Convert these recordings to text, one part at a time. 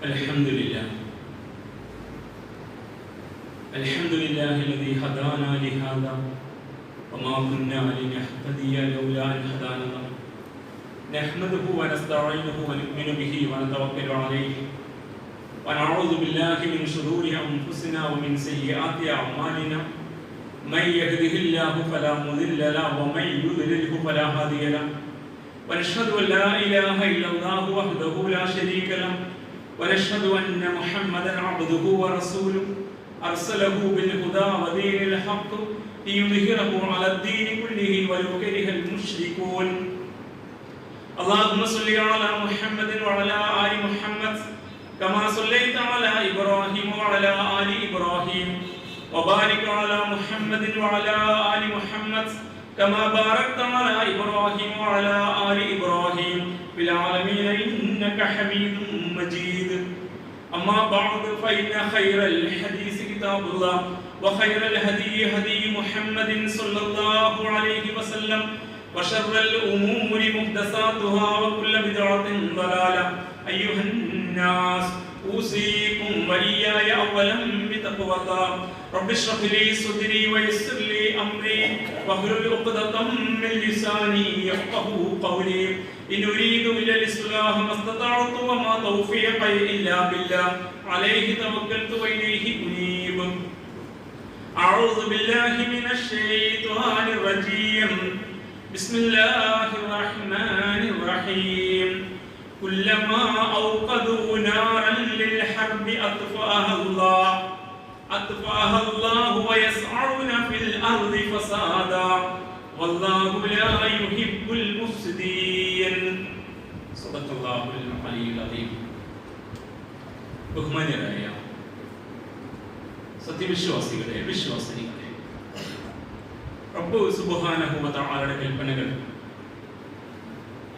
الحمد لله الذي هدانا لهذا وما كنا لنهتدي لولا أن هدانا الله نحمده ونستعينه ونؤمن به ونتوكل عليه ونعوذ بالله من شرور أنفسنا ومن سيئات أعمالنا من يهده الله فلا مضل له ومن يضلله فلا هادي له ونشهد أن لا إله إلا الله وحده لا شريك له ونشهد أن محمدا عبده ورسوله أرسله بالهدى ودين الحق ليظهره على الدين كله ولو كره المشركون اللهم صل على محمد وعلى آل محمد كما صليت على إبراهيم وعلى آل إبراهيم وبارك على محمد وعلى آل محمد كما باركت على إبراهيم وعلى آل إبراهيم في العالمين إنك حميد مجيد أما بعد فإن خير الحديث كتاب الله وخير الهدي هدي محمد صلى الله عليه وسلم وشر الأمور محدثاتها وكل بدعة ضلالة أيها الناس أوصيكم وإياي أولا بتقوى الله رب اشرح لي صدري ويسر لي أمري واحلل عقدة من لساني يفقهوا قولي إن أريد إلا الإصلاح ما استطعت وما توفيقي إلا بالله عليه توكلت وإليه أنيب أعوذ بالله من الشيطان الرجيم بسم الله الرحمن الرحيم كلما أوقدوا نارا للحرب أطفأها الله ويسعون في الأرض فسادا والله لا يحب المفسدين صدق الله العلي العظيم ബഹുമാന്യരായ സത്യവിശ്വാസികളെ വിശ്വാസിനികളെ റബ്ബ് സുബ്ഹാനഹു വ തആലയുടെ കൽപ്പനകൾ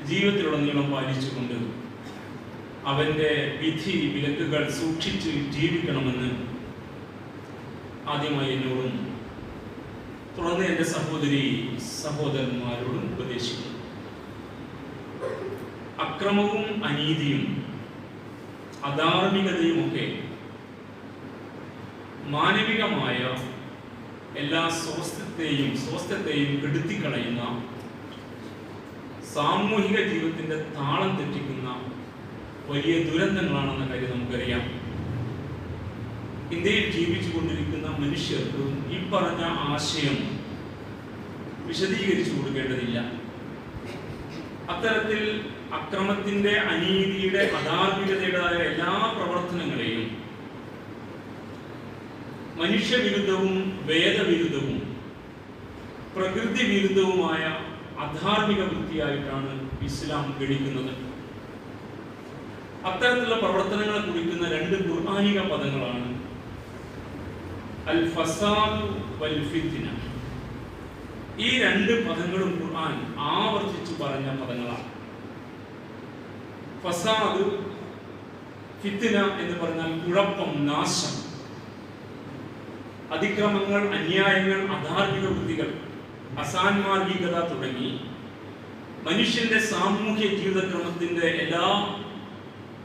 ജീവിതത്തിലുടനീളം പാലിച്ചുകൊണ്ട് അവന്റെ വിധി വിലക്കുകൾ സൂക്ഷിച്ച് ജീവിക്കണമെന്ന് ആദ്യമായി എന്നോടും തുടർന്ന് എൻ്റെ സഹോദരി സഹോദരന്മാരോടും ഉപദേശിക്കുന്നു. അക്രമവും അനീതിയും അധാർമികതയുമൊക്കെ മാനവികമായ എല്ലാ സ്വാസ്ഥ്യത്തെയും കെടുത്തിക്കളയുന്ന സാമൂഹിക ജീവിതത്തിന്റെ താളം തെറ്റിക്കുന്ന വലിയ ദുരന്തങ്ങളാണെന്ന കാര്യം നമുക്കറിയാം. ഇന്ത്യയിൽ ജീവിച്ചു കൊണ്ടിരിക്കുന്ന മനുഷ്യർക്ക് ഈ പറഞ്ഞ ആശയം വിശദീകരിച്ചു കൊടുക്കേണ്ടതില്ല. അത്തരത്തിൽ അക്രമത്തിന്റെ, അനീതിയുടെ, അധാർമികതയുടേതായ എല്ലാ പ്രവർത്തനങ്ങളെയും മനുഷ്യവിരുദ്ധവും വേദവിരുദ്ധവും പ്രകൃതി വിരുദ്ധവുമായ അധാർമിക വൃത്തിയായിട്ടാണ് ഇസ്ലാം ഗണിക്കുന്നത്. അത്തരത്തിലുള്ള പ്രവർത്തനങ്ങളെ കുറിക്കുന്ന രണ്ട് ഖുർആനിക പദങ്ങളാണ് അൽ ഫസാദ് വൽ ഫിത്ന. ഈ രണ്ട് പദങ്ങളും ഖുർആൻ ആവർത്തിച്ചു പറഞ്ഞ പദങ്ങളാണ്. ഫസാദ്, ഫിത്ന എന്ന് പറഞ്ഞാൽ കുഴപ്പം, നാശം, അതിക്രമങ്ങൾ, അന്യായങ്ങൾ, അധാർമിക വൃത്തികൾ, അസാൻമാർഗികത തുടങ്ങി മനുഷ്യന്റെ സാമൂഹ്യ ജീവിതക്രമത്തിന്റെ എല്ലാ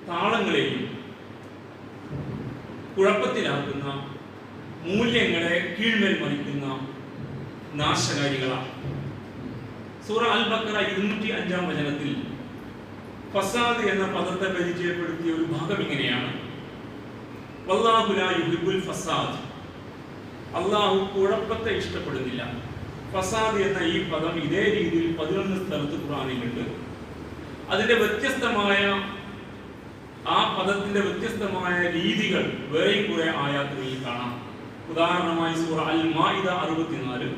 താളങ്ങളെയും കുഴപ്പത്തിലാക്കുന്ന, മൂല്യങ്ങളെ കീഴ്മേൽ മറിക്കുന്ന നാശകാരികളാണ്. സൂറ അൽ ബഖറ 205-ാം വചനത്തിൽ ഫസാദ് എന്ന പദത്തെ പരിചയപ്പെടുത്തിയ ഒരു ഭാഗം ഇങ്ങനെയാണ്: വല്ലാഹു ലാ യുഹിബ്ബുൽ ഫസാദ്. അല്ലാഹു കുഴപ്പത്തെ ഇഷ്ടപ്പെടുന്നില്ല. ഫസാദ് എന്ന ഈ പദം ഇതേ രീതിയിൽ 11 സ്ഥലത്ത് ഖുർആനിലുണ്ട്. അതിന്റെ വ്യത്യസ്തമായ ആ പദത്തിന്റെ വ്യത്യസ്തമായ രീതികൾ വേറെയും കുറെ ആയാത്തുകളിൽ കാണാം. ഉദാഹരണമായി സൂറ അൽ മാഇദ 64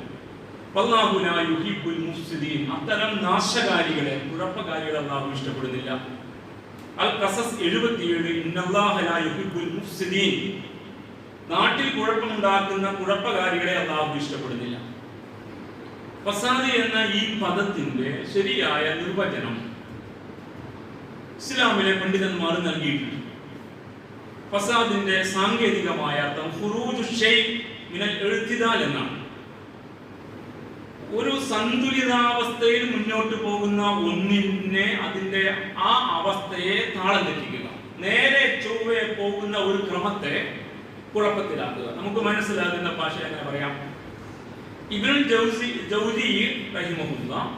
വല്ലാഹു ലാ യുഹിബ്ബുൽ മുഫ്സിദീൻ. അത്തരം നാശകാരികളെ, കുഴപ്പകാരികളെ അല്ലാഹു ഇഷ്ടപ്പെടുന്നില്ല. അൽ ഖസസ് 77 ഇന്നല്ലാഹ ലാ യുഹിബ്ബുൽ മുഫ്സിദീൻ. നാട്ടിൽ കുഴപ്പമുണ്ടാക്കുന്ന കുഴപ്പകാരികളെ അല്ലാഹു ഇഷ്ടപ്പെടുന്നില്ല. ഫസാദ് എന്ന ഈ പദത്തിന്റെ ശരിയായ നിർവചനം ഇസ്ലാമിലെ പണ്ഡിതന്മാർ നൽകിയിട്ടുണ്ട്. ഫസാദിന്റെ സാങ്കേതികമായ അർത്ഥം ഖുറൂജു ഷൈ മിനൽ ഇഅ്തിദാൽ എന്നാണ്. ഒരു സന്തുലിതാവസ്ഥയിൽ മുന്നോട്ട് പോകുന്ന ഒന്നിനെ, അതിന്റെ ആ അവസ്ഥയെ താളം തെറ്റിക്കുക, നേരെ ചൊവ്വേ പോകുന്ന ഒരു ക്രമത്തെ കുഴപ്പത്തിലാക്കുക. നമുക്ക് മനസ്സിലാകുന്ന ഭാഷ എങ്ങനെ പറയാം? ഇബ്നുൽ ജൗസി റഹിമഹുല്ലാഹ്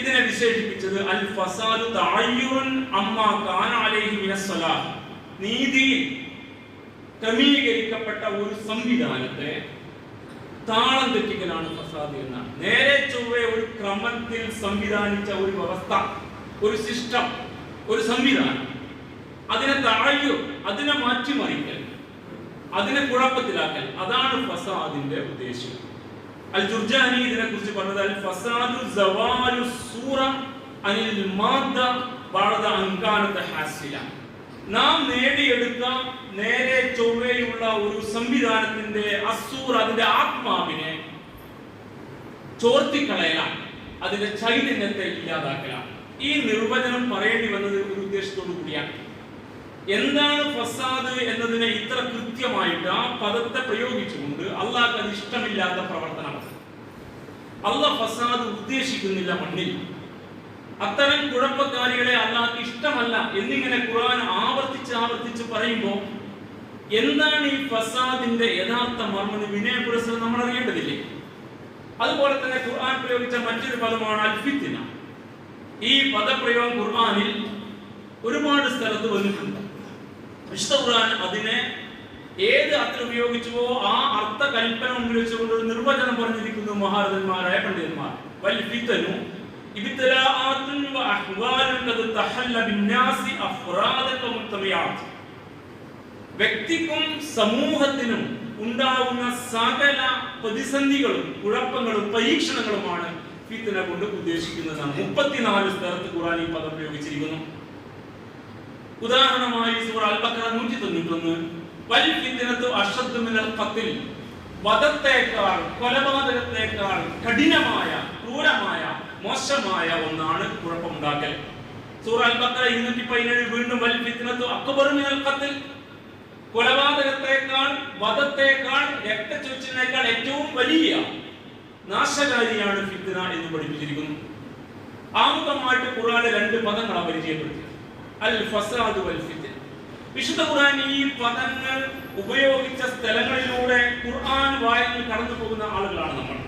ഇതിനെ വിശേഷിപ്പിച്ചത് അൽ ഫസാദു തഅയ്യുൻ അമ്മാ കാന അലൈഹി മിനസ് സ്വലാഹ്, നീതിയിൽ ക്രമീകരിക്കപ്പെട്ട ഒരു സംവിധാനത്തെ താളം തെറ്റിക്കലാണ് ഫസാദ് എന്നാണ്. നേരെ ചൊവ്വേ ഒരു ക്രമത്തിൽ സംവിധാനിച്ച ഒരു വ്യവസ്ഥ, ഒരു സിസ്റ്റം, ഒരു സംവിധാനം, അതിനെ തഅയ്യുർ, അതിനെ മാറ്റിമറിക്കൽ, അതിനെ കുഴപ്പത്തിലാക്കൽ, അതാണ് ഫസാദിന്റെ ഉദ്ദേശം. അൽ ജുർജാനി ഇതിനെ കുറിച്ച് പറഞ്ഞത് അൽ ഫസാദു സവാലു സൂറ അനിൽ മാദ്ദ ബഅദ അൻ കാനത ഹാസില, നാം നേടിയെടുത്ത നേരെ ചൊവ്വയുള്ള ഒരു സംവിധാനത്തിന്റെ അസൂർ, അതിന്റെ ആത്മാവിനെ ചോർത്തിക്കളയലാണ്, അതിന്റെ ചൈതന്യത്തെ ഇല്ലാതാക്കലാണ്. ഈ നിർവചനം പറയേണ്ടി വന്നത് ഒരു ഉദ്ദേശത്തോടു കൂടിയാണ്. എന്താണ് ഫസാദ് എന്നതിനെ ഇത്ര കൃത്യമായിട്ട് ആ പദത്തെ പ്രയോഗിച്ചുകൊണ്ട് അള്ളാഹ്ക്ക് അത് ഇഷ്ടമില്ലാത്ത പ്രവർത്തനമാണ്. അള്ളാഹ് ഫസാദ് ഉദ്ദേശിക്കുന്നില്ല മണ്ണിൽ. അത്തരം കുഴപ്പക്കാരികളെ അള്ളാഹ്ക്ക് ഇഷ്ടമല്ല എന്നിങ്ങനെ ഖുർആൻ ആവർത്തിച്ച് പറയുമ്പോൾ എന്താണ് ഈ ഫസാദിന്റെ യഥാർത്ഥ മർമ്മ വിനയപുരസ്സരം നമ്മൾ അറിയേണ്ടതില്ലേ? അതുപോലെ തന്നെ ഖുർആൻ പ്രയോഗിച്ച മറ്റൊരു പദമാണ് അൽ ഫിത്ന. ഈ പദപ്രയോഗം ഖുർആനിൽ ഒരുപാട് സ്ഥലത്ത് വന്നിട്ടുണ്ട്. വിശുദ്ധ ഖുർആൻ അതിനെ ഏത് അർത്ഥം ഉപയോഗിച്ചുവോ ആ അർത്ഥ കൽപ്പന ഉപയോഗിച്ചുകൊണ്ട് ഒരു നിർവചനം പറഞ്ഞിരിക്കുന്നു മഹാരഥന്മാരായ പണ്ഡിതന്മാർ. വൽ ഫിത്നു ഇബ്തിലാഅത്തുൻ വ അഹ്വാലുൻ ഖദ് തഹല്ല ബിന്നാസി അഫ്റാദൻ വ മുത്തബിയാത്ത്, വ്യക്തിക്കും സമൂഹത്തിനും ഉണ്ടാവുന്ന സകല പ്രതിസന്ധികളും കുഴപ്പങ്ങളും പരീക്ഷണങ്ങളുമാണ് ഫിത്ന കൊണ്ട് ഉദ്ദേശിക്കുന്നതാണ്. 34 സ്ഥലത്ത് ഖുർആൻ ഈ പദം പ്രയോഗിച്ചിരിക്കുന്നു. ഉദാഹരണമായി സൂറ അൽ ബഖറ 191 വൽ ഫിത്നതു അശദ്ദു മിനൽ ഖത്ൽ, വധത്തേക്കാൾ കൊലപാതകത്തേക്കാൾ കഠിനമായ ക്രൂരമായ മോശമായ ഒന്നാണ് കുഴപ്പമുണ്ടാക്കൽ. സൂറ അൽ ബഖറ 217 വീണ്ടും വൽ ഫിത്നതു അക്ബറു മിനൽ ഖത്ൽ, കൊലപാതകത്തേക്കാൾ വധത്തേക്കാൾ രക്തച്ചൊരിച്ചിലിനേക്കാൾ ഏറ്റവും വലിയ നാശകാരിയാണ് ഫിത്ന എന്ന് പഠിപ്പിച്ചിരിക്കുന്നു. ആമുഖമായിട്ട് ഖുർആനിലെ 2 പദങ്ങളാണ് പരിചയപ്പെടുത്തിയത്, അൽ ഫസാദ് വൽ ഫിത്ന. വിശുദ്ധ ഖുർആൻ ഈ പദങ്ങൾ ഉപയോഗിച്ച സ്ഥലങ്ങളിലൂടെ ഖുർആൻ വായനയിൽ കടന്നു പോകുന്ന ആളുകളാണ് നമ്മൾ.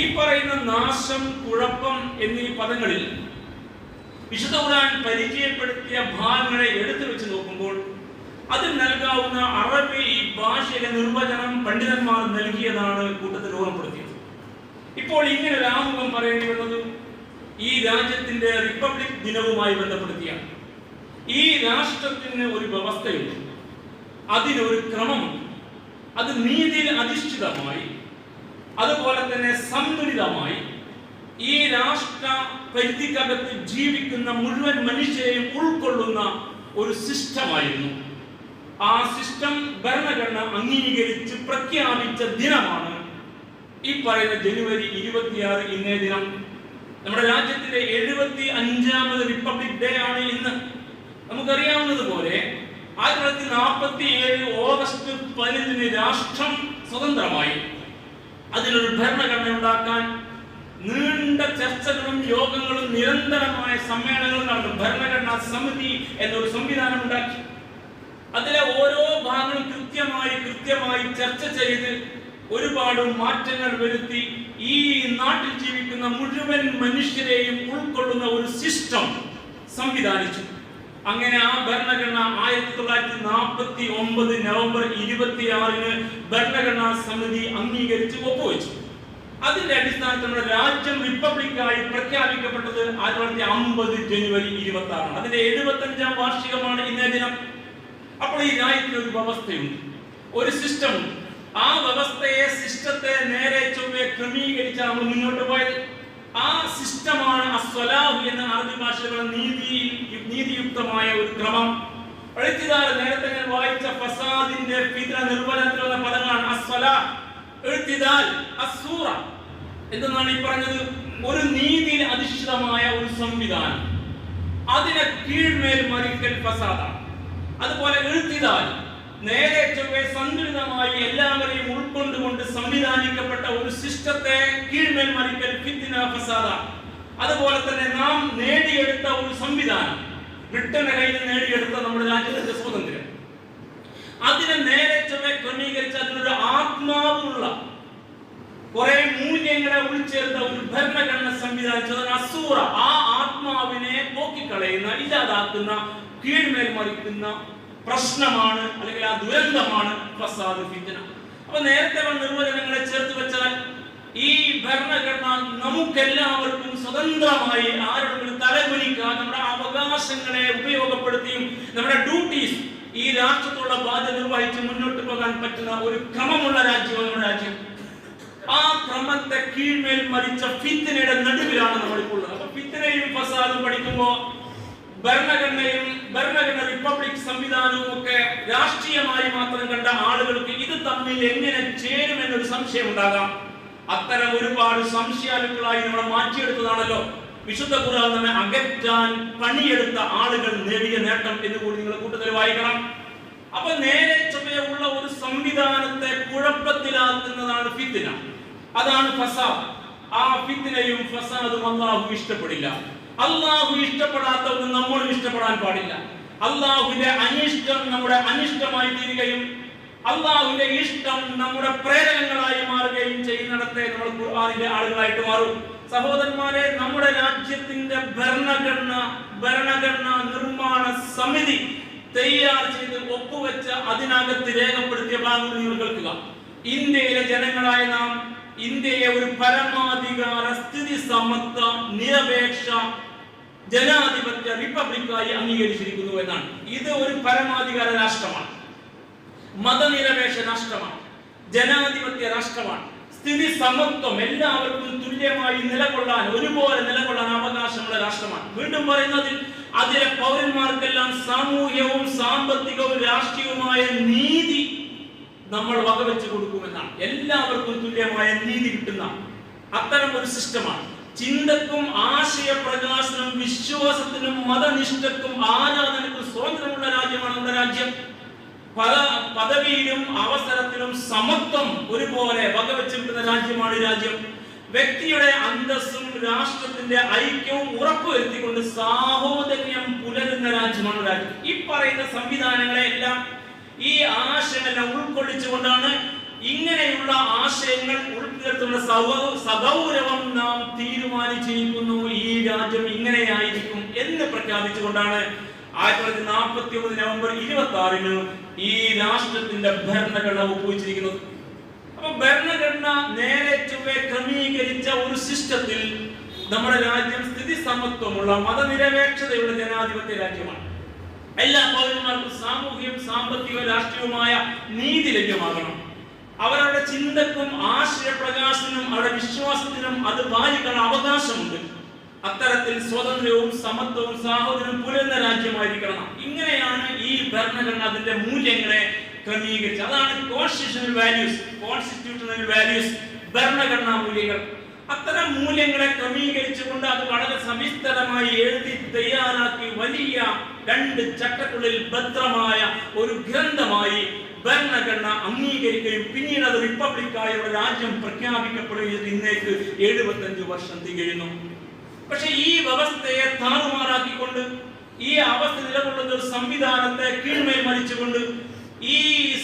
ഈ പറയുന്ന നാശം, കുഴപ്പം എന്നീ പദങ്ങളിൽ വിശുദ്ധ ഖുർആൻ പരിചയപ്പെടുത്തിയ ഭാഗങ്ങളെ എടുത്തു വെച്ച് നോക്കുമ്പോൾ അതിൽ നൽകാവുന്ന അറബി ഭാഷയിലെ നിർവചനം പണ്ഡിതന്മാർ നൽകിയതാണ് കൂട്ടത്തിൽ ഓർമ്മപ്പെടുത്തിയത്. ഇപ്പോൾ ഇങ്ങനെ ഒരു ആമുഖം പറയേണ്ടി വന്നത് ഈ രാജ്യത്തിന്റെ റിപ്പബ്ലിക് ദിനവുമായി ബന്ധപ്പെടുത്തിയാണ്. ഈ രാഷ്ട്രത്തിന് ഒരു വ്യവസ്ഥയുണ്ട്, അതിനൊരു ക്രമമുണ്ട്. അത് നീതിയിൽ അധിഷ്ഠിതമായി, അതുപോലെ തന്നെ സന്തുലിതമായി ഈ രാഷ്ട്ര പരിധിക്കകത്ത് ജീവിക്കുന്ന മുഴുവൻ മനുഷ്യരെയും ഉൾക്കൊള്ളുന്ന ഒരു സിസ്റ്റമായിരുന്നു. ആ സിസ്റ്റം ഭരണഘടന അംഗീകരിച്ച് പ്രഖ്യാപിച്ച ദിനമാണ് ഈ പറയുന്ന ജനുവരി 26 ഇന്നേ ദിനം. നമ്മുടെ രാജ്യത്തിന്റെ 75ാമത് റിപ്പബ്ലിക് ഡേ ആണ് ഇന്ന്. നമുക്കറിയാവുന്നതുപോലെ 1947 ഓഗസ്റ്റ് 15 രാഷ്ട്രം സ്വതന്ത്രമായി. അതിനൊരു ഭരണഘടന ഉണ്ടാക്കാൻ നീണ്ട ചർച്ചകളും യോഗങ്ങളും നിരന്തരമായ സമ്മേളനങ്ങളും നടന്നു. ഭരണഘടനാ സമിതി എന്നൊരു സംവിധാനം ഉണ്ടാക്കി. അതിലെ ഓരോ ഭാഗങ്ങളും കൃത്യമായി ചർച്ച ചെയ്ത് ഒരുപാട് മാറ്റങ്ങൾ വരുത്തി ഈ നാട്ടിൽ ജീവിക്കുന്ന മുഴുവൻ മനുഷ്യരെയും ഉൾക്കൊള്ളുന്ന ഒരു സിസ്റ്റം സംവിധാനിച്ചു. അങ്ങനെ ആ ഭരണഘടന 1949 നവംബർ 26 ഭരണഘടനാ സമിതി അംഗീകരിച്ച് ഒപ്പുവെച്ചു. അതിന്റെ അടിസ്ഥാനത്തിൽ നമ്മുടെ രാജ്യം റിപ്പബ്ലിക്കായി പ്രഖ്യാപിക്കപ്പെട്ടത് 1950 ജനുവരി 26. അതിന്റെ 75ാം വാർഷികമാണ് ഇന്നേ ദിനം. അപ്പോൾ ഈ രാജ്യത്തിന് ഒരു വ്യവസ്ഥയുണ്ട്, ഒരു സിസ്റ്റം ഉണ്ട്. ആ വ്യവസ്ഥയെ, സിസ്റ്റത്തെ നേരെ ചൊവ്വേ ക്രമീകരിച്ചാണ് നമ്മൾ മുന്നോട്ട് പോയത്. ആ സിസ്റ്റമാണ് അസ്വലാഹ് എന്ന അറബി ഭാഷയിലുള്ള നീതിയുക്തമായ ഒരു ക്രമം. എഴുത്തുകാരൻ നേരത്തെ ഞാൻ വായിച്ച ഫസാദിന്റെ ഫിത്ന നിർവചനത്തിലുള്ള പദങ്ങളാണ് അസ്വലാഹ്, എഴുത്തിദാൽ, അസ്സൂറ എന്നാണ് ഈ പറഞ്ഞത്. ഒരു നീതിയിൽ അധിഷ്ഠിതമായ ഒരു സംവിധാനം, അതിനെ കീഴ്മേൽ മറിക്കൽ ഫസാദാണ്. അതുപോലെ എഴുത്തിദാൽ, നേരെ ചൊവ്വേ സന്തുലിതമായി എല്ലാവരെയും ഉൾക്കൊണ്ടുകൊണ്ട് സംവിധാനിക്കപ്പെട്ട ഒരു സിസ്റ്റത്തെ കീഴ്മേൽ മറിക്കൽ ഫിത്ന ഫസാദ. അതുപോലെ തന്നെ നാം നേടിയെടുത്ത ഒരു സംവിധാനം, ബ്രിട്ടന്റെ കയ്യിൽ നിന്ന് നേടിയെടുത്ത നമ്മുടെ രാജ്യത്തിന്റെ സ്വാതന്ത്ര്യം, അതിനെ നേരെ ചൊവ്വെ ക്രമീകരിച്ച് അതിനൊരു ആത്മാവുള്ള കുറെ മൂല്യങ്ങളെ ഉൾച്ചേർത്ത ഒരു ഭരണഘടന സംവിധാനിച്ചത് അസൂറ. ആ ആത്മാവിനെ പോക്കിക്കളയുന്ന, ഇല്ലാതാക്കുന്ന, കീഴ്മേൽ മറിക്കുന്ന പ്രശ്നമാണ്, അല്ലെങ്കിൽ ആ ദുരന്തമാണ് ഫസാദ്, ഫിത്ന. അപ്പൊ നേരത്തെ നിർവചനങ്ങളെ ചേർത്ത് വെച്ചാൽ ഈ ഭരണഘടന നമുക്കെല്ലാവർക്കും സ്വതന്ത്രമായി ആരോടും തലകുനിക്കാതെ നമ്മുടെ അവകാശങ്ങളെ ഉപയോഗപ്പെടുത്തിയും നമ്മുടെ ഡ്യൂട്ടീസ്, ഈ രാഷ്ട്രത്തോടുള്ള ബാധ്യത നിർവഹിച്ച് മുന്നോട്ട് പോകാൻ പറ്റുന്ന ഒരു ക്രമമുള്ള രാജ്യമാണ് നമ്മുടെ രാജ്യം. ആ ക്രമത്തെ കീഴ്മേൽ മരിച്ച ഫിത്നയുടെ നടുവിലാണ് നമ്മളിപ്പോൾ ഉള്ളത്. അപ്പൊ ഫിത്നയും ഫസാദും പഠിക്കുമ്പോൾ ഭരണഘടന റിപ്പബ്ലിക് സംവിധാനവും ഒക്കെ രാഷ്ട്രീയമായി മാത്രം കണ്ട ആളുകൾക്ക് ഇത് തമ്മിൽ എങ്ങനെ ചേരുമെന്നൊരു സംശയം ഉണ്ടാകാം. അത്തരം ഒരുപാട് സംശയാലുക്കളായി നമ്മളെ മാറ്റിയെടുത്തതാണല്ലോ വിശുദ്ധ ഖുർആൻ നമ്മെ അകറ്റാൻ പണിയെടുത്ത ആളുകൾ നേടിയ നേട്ടം എന്ന് കൂടി നിങ്ങൾ കൂട്ടത്തിൽ വായിക്കണം. അപ്പൊ നേരെ ചൊവ്വയുള്ള ഒരു സംവിധാനത്തെ കുഴപ്പത്തിലാക്കുന്നതാണ് ഫിത്ന, അതാണ് ഫസാദ്. ആ ഫിത്നയും ഫസാദും അല്ലാഹു ഇഷ്ടപ്പെടില്ല. അല്ലാഹു ഇഷ്ടപ്പെടാത്ത ഒന്നും നമ്മളും ഇഷ്ടപ്പെടാൻ പാടില്ല. അല്ലാഹുവിന്റെ അനിഷ്ടം നമ്മുടെ അനിഷ്ടമായി തീരുകയും അല്ലാഹുവിന്റെ ഇഷ്ടം നമ്മുടെ പ്രേരകങ്ങളായി മാറുകയും ചെയ്യുന്നിടത്തെ നമ്മൾ ഖുർആനിലെ ആളുകളായിട്ട് മാറും. സഹോദരന്മാരെ, നമ്മുടെ രാജ്യത്തിന്റെ ഭരണഘടന നിർമ്മാണ സമിതി തയ്യാർ ചെയ്ത് ഒപ്പുവെച്ച അതിനകത്ത് രേഖപ്പെടുത്തിയ ഭാഗങ്ങൾ നിങ്ങൾ കേൾക്കുക. ഇന്ത്യയിലെ ജനങ്ങളായ നാം ഇന്ത്യയെ ഒരു പരമാധികാര, സ്ഥിതി സമത്വ, നിരപേക്ഷ, ജനാധിപത്യ റിപ്പബ്ലിക്കായി അംഗീകരിച്ചിരിക്കുന്നു എന്നാണ്. ഇത് ഒരു പരമാധികാര രാഷ്ട്രമാണ്, മതനിരപേക്ഷ രാഷ്ട്രമാണ്, ജനാധിപത്യ രാഷ്ട്രമാണ്. സ്ഥിതി സമത്വം, എല്ലാവർക്കും തുല്യമായി നിലകൊള്ളാൻ, ഒരുപോലെ നിലകൊള്ളാൻ അവകാശമുള്ള രാഷ്ട്രമാണ്. വീണ്ടും പറയുന്നതിൽ അതിലെ പൗരന്മാർക്കെല്ലാം സാമൂഹ്യവും സാമ്പത്തികവും രാഷ്ട്രീയവുമായ നീതി നമ്മൾ വകവെച്ച് കൊടുക്കുമെന്നാണ്. എല്ലാവർക്കും തുല്യമായ നീതി കിട്ടുന്ന അത്തരം ഒരു സിസ്റ്റമാണ്. ചിന്തക്കും ആശയപ്രകാശനം, വിശ്വാസത്തിനും മതനിഷ്ഠക്കും ആരാധനക്കും സ്വാതന്ത്ര്യമുള്ള രാജ്യമാണ് നമ്മുടെ രാജ്യം. പദവിയിലും അവസരത്തിലും സമത്വം ഒരുപോലെ വകവെച്ച് കിട്ടുന്ന രാജ്യമാണ് രാജ്യം. വ്യക്തിയുടെ അന്തസ്സും രാഷ്ട്രത്തിന്റെ ഐക്യവും ഉറപ്പുവരുത്തിക്കൊണ്ട് സാഹോദര്യം പുലരുന്ന രാജ്യമാണ് രാജ്യം. ഈ പറയുന്ന സംവിധാനങ്ങളെ എല്ലാം, ഈ ആശയങ്ങളെല്ലാം ഉൾക്കൊള്ളിച്ചുകൊണ്ടാണ് ഇങ്ങനെയുള്ള ആശയങ്ങൾ ഉൾപ്പെടുത്തുന്ന സഗൗരവം നാം തീരുമാനിച്ചിരിക്കുന്നു. ഈ രാജ്യം ഇങ്ങനെയായിരിക്കും എന്ന് പ്രഖ്യാപിച്ചുകൊണ്ടാണ് 1949 നവംബർ 26 ഈ രാഷ്ട്രത്തിന്റെ ഭരണഘടന ഒപ്പുവെച്ചിരിക്കുന്നത്. അപ്പൊ ഭരണഘടന നേരെ ചൊവ്വെ ക്രമീകരിച്ച ഒരു സിസ്റ്റത്തിൽ നമ്മുടെ രാജ്യം സ്ഥിതി സമത്വമുള്ള, മതനിരപേക്ഷതയുള്ള ജനാധിപത്യ രാജ്യമാണ്. എല്ലാ പൗരന്മാർക്കും സാമൂഹികവും സാമ്പത്തികവും രാഷ്ട്രീയവുമായ നീതി ലഭ്യമാകണം. അവരുടെ ചിന്തക്കും ആശയപ്രകാശനും അവരുടെ വിശ്വാസത്തിനും അത് പാലിക്കാൻ അവകാശമുണ്ട്. അത്തരത്തിൽ സ്വാതന്ത്ര്യവും സമത്വവും സാഹോദര്യവും പുലരുന്ന രാജ്യമായിരിക്കണം. ഇങ്ങനെയാണ് ഈ ഭരണഘടന അതിന്റെ മൂല്യങ്ങളെ ക്രമീകരിച്ചത്. അതാണ് കോൺസ്റ്റിറ്റ്യൂഷണൽ വാല്യൂസ്, ഭരണഘടനാ മൂല്യങ്ങൾ. അത്തരം മൂല്യങ്ങളെ ക്രമീകരിച്ചുകൊണ്ട് അത് വളരെ സവിസ്തരമായി എഴുതി തയ്യാറാക്കി വലിയ 2 ചട്ടക്കുള്ളിൽ ഭദ്രമായ ഒരു ഗ്രന്ഥമായി ഭരണഘടന അംഗീകരിക്കുകയും പിന്നീട് അത് റിപ്പബ്ലിക്കായ ഒരു രാജ്യം പ്രഖ്യാപിക്കപ്പെടുകയും ഇന്നേക്ക് 75 വർഷം തികയുന്നു. പക്ഷെ ഈ വ്യവസ്ഥയെ താറുമാറാക്കിക്കൊണ്ട്, ഈ അവസ്ഥ നിലകൊള്ളുന്ന ഒരു സംവിധാനത്തെ കീഴ്മേൽ മരിച്ചുകൊണ്ട്, ഈ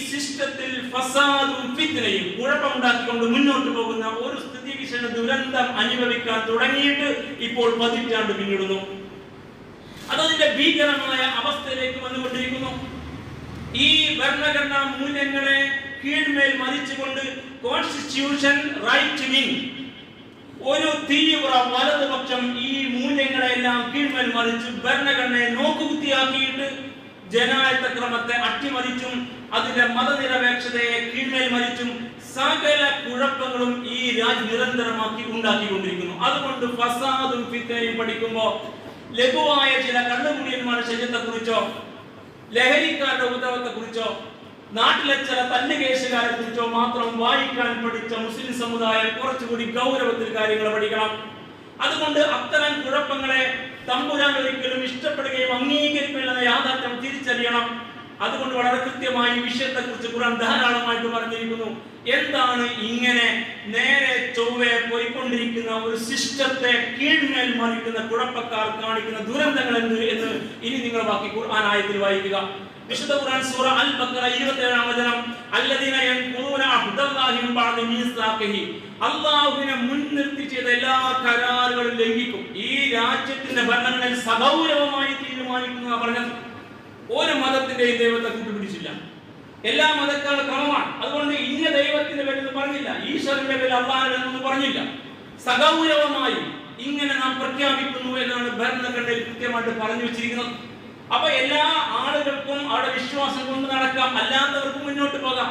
സിസ്റ്റത്തിൽ ഫസാദും ഫിത്നയും കുഴപ്പമുണ്ടാക്കിക്കൊണ്ട് മുന്നോട്ട് പോകുന്ന ഒരു സ്ഥിതിവിശേഷ ദുരന്തം അനുഭവിക്കാൻ തുടങ്ങിയിട്ട് ഇപ്പോൾ 10 പതിറ്റാണ്ട് പിന്നിടുന്നു. അതതിന്റെ ഭീകരമായ അവസ്ഥയിലേക്ക് വന്നുകൊണ്ടിരിക്കുന്നു. ഈ ഭരണഘടനാ മൂല്യങ്ങളെ കീഴ്മേൽ മരിച്ചുകൊണ്ട് കോൺസ്റ്റിറ്റ്യൂഷൻ റൈറ്റ് വിങ്, ഒരു തീവ്ര വലതുപക്ഷം ഈ മൂല്യങ്ങളെല്ലാം കീഴ്മേൽ മറിച്ച് ഭരണഘടനയെ നോക്കുകുത്തിയാക്കിയിട്ട് ജനായത്ത ക്രമത്തെ അട്ടിമറിച്ചും അതിന്റെ മതനിരപേക്ഷതയെ കീഴ്മേൽ മരിച്ചും സകല കുഴപ്പങ്ങളും ഈ രാജ്യം നിരന്തരമാക്കി ഉണ്ടാക്കിക്കൊണ്ടിരിക്കുന്നു. അതുകൊണ്ട് ഫസാദും ഫിത്നയും പഠിക്കുമ്പോൾ ലഘുവായ ചില കണ്ണുകുടിയന്മാരുടെ ശല്യത്തെ കുറിച്ചോ, ലഹരിക്കാരുടെ ഉപദ്രവത്തെ കുറിച്ചോ, നാട്ടിലെ ചില തല്ലുകേസുകാരെ കുറിച്ചോ മാത്രം വായിക്കാൻ പഠിച്ച മുസ്ലിം സമുദായം കുറച്ചുകൂടി ഗൗരവത്തിൽ കാര്യങ്ങൾ പഠിക്കണം. അതുകൊണ്ട് അത്തരം കുഴപ്പങ്ങളെ തമ്പുരാൻ ഒരിക്കലും ഇഷ്ടപ്പെടുകയും അംഗീകരിക്കില്ലെന്ന യാഥാർത്ഥ്യം തിരിച്ചറിയണം. അതുകൊണ്ട് വളരെ കൃത്യമായി വിഷയത്തെ കുറിച്ച് ഖുർആൻ ധാരാളമായിട്ട് പറഞ്ഞിരിക്കുന്നു. എന്താണ് ഇങ്ങനെ നേരെ ചൊവ്വേ പോയിക്കൊണ്ടിരിക്കുന്ന ഒരു സിസ്റ്റത്തെ കീഴ്മേൽ മറിക്കുന്ന കുഴപ്പക്കാർ കാണിക്കുന്ന ദുരന്തങ്ങൾ എന്ത് എന്ന് ഇനി നിങ്ങൾ ബാക്കി ഖുർആൻ ആയത്തിൽ വായിക്കുക. വിശുദ്ധ ഖുർആൻ സൂറ അൽ ബഖറ 27-ാം വചനം, അല്ലദീന യൻഖുദൂന അഹ്ദല്ലാഹി മിൻ ബഅദി മീസാഖിഹി, അല്ലാഹുവിനെ മുൻനിർത്തി ചെയ്ത എല്ലാ കരാറുകളും ലംഘിക്കും. ഈ രാജ്യത്തിന്റെ ഭരണങ്ങളിൽ സഗൗരവമായി തീരുമാനിക്കുന്ന പറഞ്ഞത് ഒരു മതത്തിന്റെയും ദൈവത്തെ കൂട്ടുപിടിച്ചില്ല. എല്ലാ മതക്കാരുടെ ക്രമമാണ്. അതുകൊണ്ട് ഇന്ന ദൈവത്തിന്റെ പേരെന്ന് പറഞ്ഞില്ല, ഈശ്വരന്റെ പേര് അള്ളാഹുവിനെന്ന് പറഞ്ഞില്ല. സഗൗരവമായി ഇങ്ങനെ നാം പ്രഖ്യാപിക്കുന്നു എന്നാണ് ഭരണഘടനയിൽ കൃത്യമായിട്ട് പറഞ്ഞു വെച്ചിരിക്കുന്നത്. അപ്പൊ എല്ലാ ആളുകൾക്കും അവിടെ വിശ്വാസം കൊണ്ട് നടക്കാം, അല്ലാത്തവർക്കും മുന്നോട്ട് പോകാം.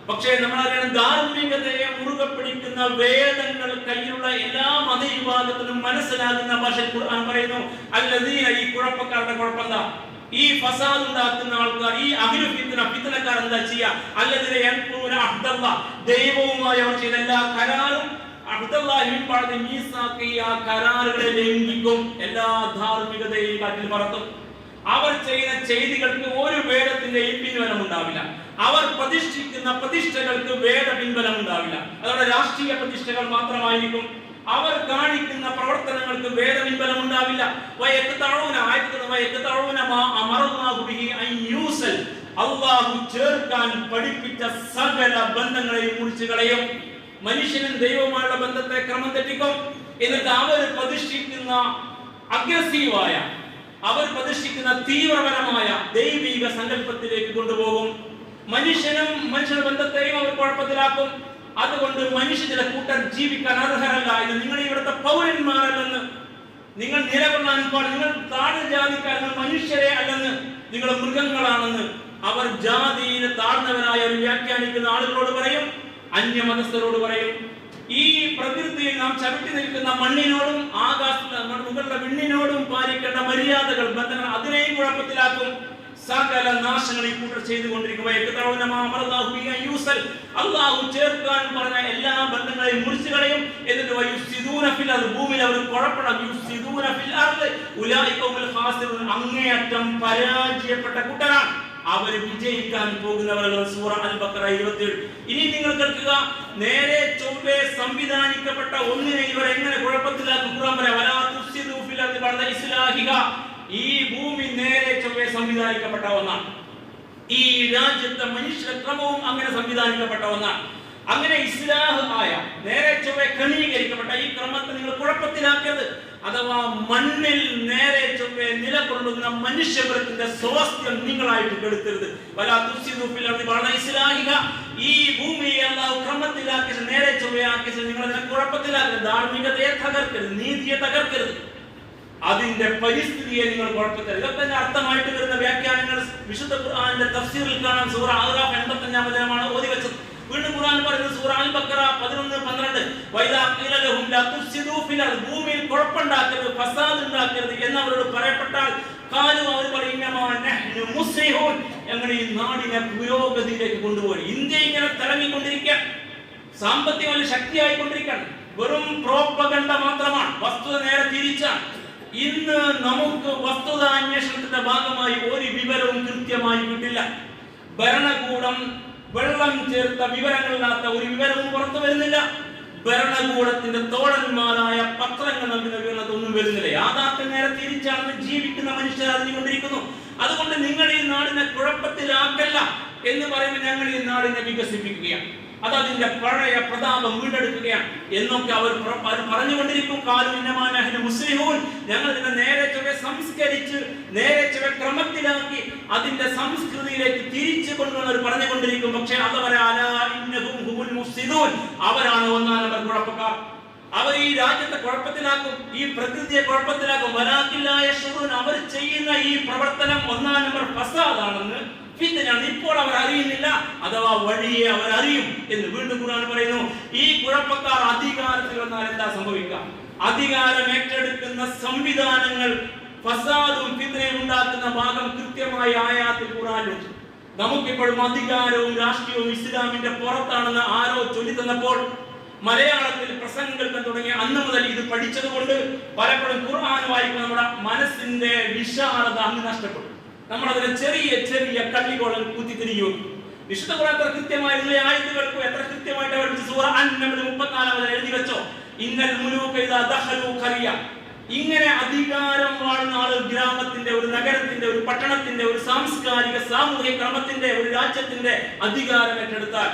പക്ഷേ നമ്മളറിയണം, ധാർമ്മികതയെ മുറുകെ പിടിക്കുന്ന വേദങ്ങൾ കയ്യിലുള്ള എല്ലാ മതവിഭാഗത്തിനും മനസ്സിലാകുന്ന ഭാഷയിൽ ഖുർആൻ പറയുന്നു, അല്ലദീന, ഈ കുഴപ്പക്കാരുടെ കുഴപ്പം എന്താ? ഈ ഫസാദ് ഉണ്ടാക്കുന്ന ആൾക്കാർ, ഈ ഫിത്നക്കാർ എന്താ ചെയ്യുക? അല്ലദീന യൻഖുദൂന അഹ്ദല്ലാഹ്, ദൈവവുമായി അവർ ചെയ്ത എല്ലാ കരാറും ആ കരാറുകളെ ലംഘിക്കും. എല്ലാ ധാർമ്മികതയും കാറ്റിൽ പറത്തും. അവർ ചെയ്യുന്ന ചെയ്തികൾക്ക് ഒരു വേദത്തിന്റെയും പിൻബലം ഉണ്ടാവില്ല. അവർ പ്രതിഷ്ഠിക്കുന്ന പ്രതിഷ്ഠകൾക്ക് വേദ പിൻബലം ഉണ്ടാവില്ല. അതോടെ രാഷ്ട്രീയ പ്രതിഷ്ഠകൾ മാത്രമായിരിക്കും. അവർ കാണിക്കുന്ന പ്രവർത്തനങ്ങൾക്ക് വേദ പിൻബലം ഉണ്ടാവില്ല. അല്ലാഹു ചേർക്കാൻ പഠിപ്പിച്ച സകല ബന്ധങ്ങളെയും മുറിച്ചു കളയും. മനുഷ്യനും ദൈവവുമായുള്ള ബന്ധത്തെ ക്രമം തെറ്റിക്കും. എന്നിട്ട് അവർ പ്രതിഷ്ഠിക്കുന്ന അഗ്രസീവായ, അവർ പ്രതിഷ്ഠിക്കുന്ന തീവ്രപരമായ ദൈവിക സങ്കല്പത്തിലേക്ക് കൊണ്ടുപോകും. മനുഷ്യനും മനുഷ്യരുടെ ബന്ധത്തെയും അവർ കുഴപ്പത്തിലാക്കും. അതുകൊണ്ട് മനുഷ്യ ചില കൂട്ടർ ജീവിക്കാൻ അർഹരല്ല. ഇത് നിങ്ങൾ ഇവിടുത്തെ പൗരന്മാരല്ലെന്ന്, നിങ്ങൾ നിലകൊള്ളാൻ പാടില്ല, നിങ്ങൾ താഴ്ന്ന ജാതിക്കാരങ്ങൾ മനുഷ്യരെ അല്ലെന്ന്, നിങ്ങൾ മൃഗങ്ങളാണെന്ന് അവർ ജാതിയിലെ താഴ്ന്നവരായ ഒരു വ്യാഖ്യാനിക്കുന്ന ആളുകളോട് പറയും, അന്യമതസ്ഥരോട് പറയും. ഈ പ്രകൃതിയിൽ നാം ചവിട്ടി നിൽക്കുന്ന മണ്ണിനോടും ആകാശത്തെ മുകളിലെ വിണ്ണിനോടും പാലിക്കേണ്ട മര്യാദകൾ, ബന്ധങ്ങൾ, അതിനെയും കുഴപ്പത്തിലാക്കും. സകല നാശങ്ങൾ ഈ കൂട്ടർ ചെയ്തുകൊണ്ടിരിക്കുക. അല്ലാഹു ചേർക്കാൻ പറഞ്ഞ എല്ലാ ബന്ധങ്ങളെയും മുറിച്ചു കളയും. എന്നിട്ട് ഭൂമിയിൽ അവർ അങ്ങേയറ്റം പരാജയപ്പെട്ട കൂട്ടരാണ്. അവർ വിജയിക്കാൻ പോകുന്നവർ. സൂറ അൽ ബഖറ 27. ഇനി നിങ്ങൾ കേൾക്കുക, നേരെ ചൊവ്വേ സംവിധാനിക്കപ്പെട്ട ഒന്നിനെ ഇവർ എങ്ങനെ കുഴപ്പത്തിലാക്കും? ഖുർആൻ പറയാ, ഈ ഭൂമി നേരെ ചൊവ്വേ സംവിധാനിക്കപ്പെട്ട ഒന്നാണ്. ഈ രാജ്യത്തെ മനുഷ്യ ക്രമവും അങ്ങനെ സംവിധാനിക്കപ്പെട്ട ഒന്നാണ്. അങ്ങനെ ഇസ്ലാഹ് ആയ, നേരെ ചൊവ്വേ ക്രമീകരിക്കപ്പെട്ട ഈ ക്രമത്തെ നിങ്ങൾ കുഴപ്പത്തിലാക്കരുത്. അഥവാ മണ്ണിൽ നേരെ ചൊവ്വേ നിലകൊള്ളുന്ന മനുഷ്യവർഗത്തിന്റെ സ്വാസ്ഥ്യം നിങ്ങളായിട്ട് കെടുത്തരുത്. ഈ ഭൂമിയെ അല്ലാഹു ക്രമത്തിലാക്കി നേരെ ചൊവ്വേ ആക്കി നിങ്ങൾ അതിനെ കുഴപ്പത്തിലാക്കരുത്. ധാർമ്മികതയെ തകർക്കരുത്, നീതിയെ തകർക്കരുത്, അതിന്റെ പരിസ്ഥിതിയെ നിങ്ങൾ കുഴപ്പത്തിലാക്കരുത്. ഇതൊക്കെ അർത്ഥമായിട്ട് വരുന്ന വ്യാഖ്യാനങ്ങൾ വിശുദ്ധ ഖുർആനിന്റെ തഫ്സീറിൽ കാണാൻ. സൂറ അഹ്റാഫ് 85-ാം വചനമാണ് ഓതി വെച്ചത്. വീണ്ടും ഖുർആൻ പറയുന്നത് സൂറ അൽ ബഖറ 11-12, വൈദാ ഖീല ലഹും ലാ തുഫ്സിദൂ ഫിൽ അർദ്, ഭൂമിയിൽ കുഴപ്പമുണ്ടാക്കരുത്, ഫസാദ് ഉണ്ടാക്കരുത് എന്നവരോട് പറയപ്പെട്ടാൽ ഖാലു, അവർ പറയും, ഇന്നമാ നഹ്നു മുസ്ലിഹൂൻ, ഞങ്ങൾ ഈ നാടിനെ പുരോഗതിയിലേക്ക് കൊണ്ടുപോയി. ഇന്ത്യ ഇങ്ങനെ തിളങ്ങിക്കൊണ്ടിരിക്കാൻ, സാമ്പത്തികമായി ശക്തിയായിക്കൊണ്ടിരിക്കാൻ, വെറും പ്രോപ്പഗണ്ട മാത്രമാണ്. വസ്തുത നേരെ തിരിച്ചാണ്. ഇന്ന് നമുക്ക് വസ്തുത അന്വേഷണത്തിന്റെ ഭാഗമായി ഒരു വിവരവും കൃത്യമായി കിട്ടില്ല. ഭരണകൂടം വെള്ളം ചേർത്ത വിവരങ്ങളില്ലാത്ത ഒരു വിവരവും പുറത്തു വരുന്നില്ല. ഭരണകൂടത്തിന്റെ തോഴന്മാരായ പത്രങ്ങൾ നൽകുന്ന വിവരങ്ങളൊന്നും വരുന്നില്ല. യാഥാർത്ഥ്യം നേരെ തിരിച്ചാണെന്ന് ജീവിക്കുന്ന മനുഷ്യർ അറിഞ്ഞുകൊണ്ടിരിക്കുന്നു. അതുകൊണ്ട് നിങ്ങൾ ഈ നാടിനെ കുഴപ്പത്തിലാക്കല്ല എന്ന് പറയുമ്പോൾ ഞങ്ങൾ ഈ നാടിനെ വികസിപ്പിക്കുകയാണ്, അത് അതിന്റെ പഴയ പ്രതാപം വീണ്ടെടുക്കുകയാണ് എന്നൊക്കെ അവർ പറഞ്ഞുകൊണ്ടിരിക്കും. ഞങ്ങൾ ഇതിനെ നേരെ ചൊവ്വേ സംസ്കരിച്ച് നേരെ ചൊവ്വേ ക്രമത്തിലാക്കി അതിന്റെ സംസ്കൃതിയിലേക്ക് തിരിച്ചു കൊണ്ടുവന്നവർ പറഞ്ഞുകൊണ്ടിരിക്കും. പക്ഷേ അവരാണ് ഒന്നാം നമ്പർ കുഴപ്പക്കാർ. അവർ ഈ രാജ്യത്തെ കുഴപ്പത്തിലാക്കും, ഈ പ്രകൃതിയെ കുഴപ്പത്തിലാക്കും. അവർ ചെയ്യുന്ന ഈ പ്രവർത്തനം ഒന്നാം നമ്പർ ഫസാദാണെന്ന്, ഫിത്നയാണ്. ഇപ്പോൾ അവർ അറിയുന്നില്ല, അഥവാ വഴിയെ അവർ അറിയും എന്ന് വീണ്ടും ഖുർആൻ പറയുന്നു. ഈ കുഴപ്പക്കാർ അധികാരത്തിൽ വന്നാൽ എന്താ സംഭവിക്കുക? അധികാരം ഏറ്റെടുക്കുന്ന സംവിധാനങ്ങൾ ഫസാദും ഫിത്നയും ഉണ്ടാക്കുന്ന ഭാഗം കൃത്യമായി ആയാത്തിൽ ഖുർആനിലുണ്ട്. നമുക്കിപ്പോഴും അധികാരവും രാഷ്ട്രീയവും ഇസ്ലാമിന്റെ പുറത്താണെന്ന് ആരോ ചൊല്ലി തന്നപ്പോൾ മലയാളത്തിൽ പ്രസംഗം കേൾക്കാൻ തുടങ്ങിയ അന്ന് മുതൽ ഇത് പഠിച്ചതുകൊണ്ട് പലപ്പോഴും ഖുർആൻ വായിക്കുമ്പോൾ നമ്മുടെ മനസ്സിന്റെ വിശാലത അങ്ങ് നഷ്ടപ്പെടും. നമ്മൾ അതിനെ ചെറിയ ചെറിയ കള്ളികോളം കുത്തിത്തിരിക്കും. വിശുദ്ധ ഖുർആൻ എത്ര കൃത്യമായി ആയത്തുകൾക്ക് എത്ര കൃത്യമായിട്ട് പഠിച്ചു. സൂറ അൻ-നംൽ 34 എഴുതി വെച്ചോ, ഇന്നൽ മുലൂക ഇദാ ദഖലൂ ഖറിയ. ഇങ്ങനെ അധികാരം വാഴുന്ന ആളുകൾ ഗ്രാമത്തിന്റെ, ഒരു നഗരത്തിന്റെ, ഒരു പട്ടണത്തിന്റെ, ഒരു സാംസ്കാരിക സാമൂഹിക ക്രമത്തിന്റെ, ഒരു രാജ്യത്തിന്റെ അധികാരം ഏറ്റെടുത്താൽ,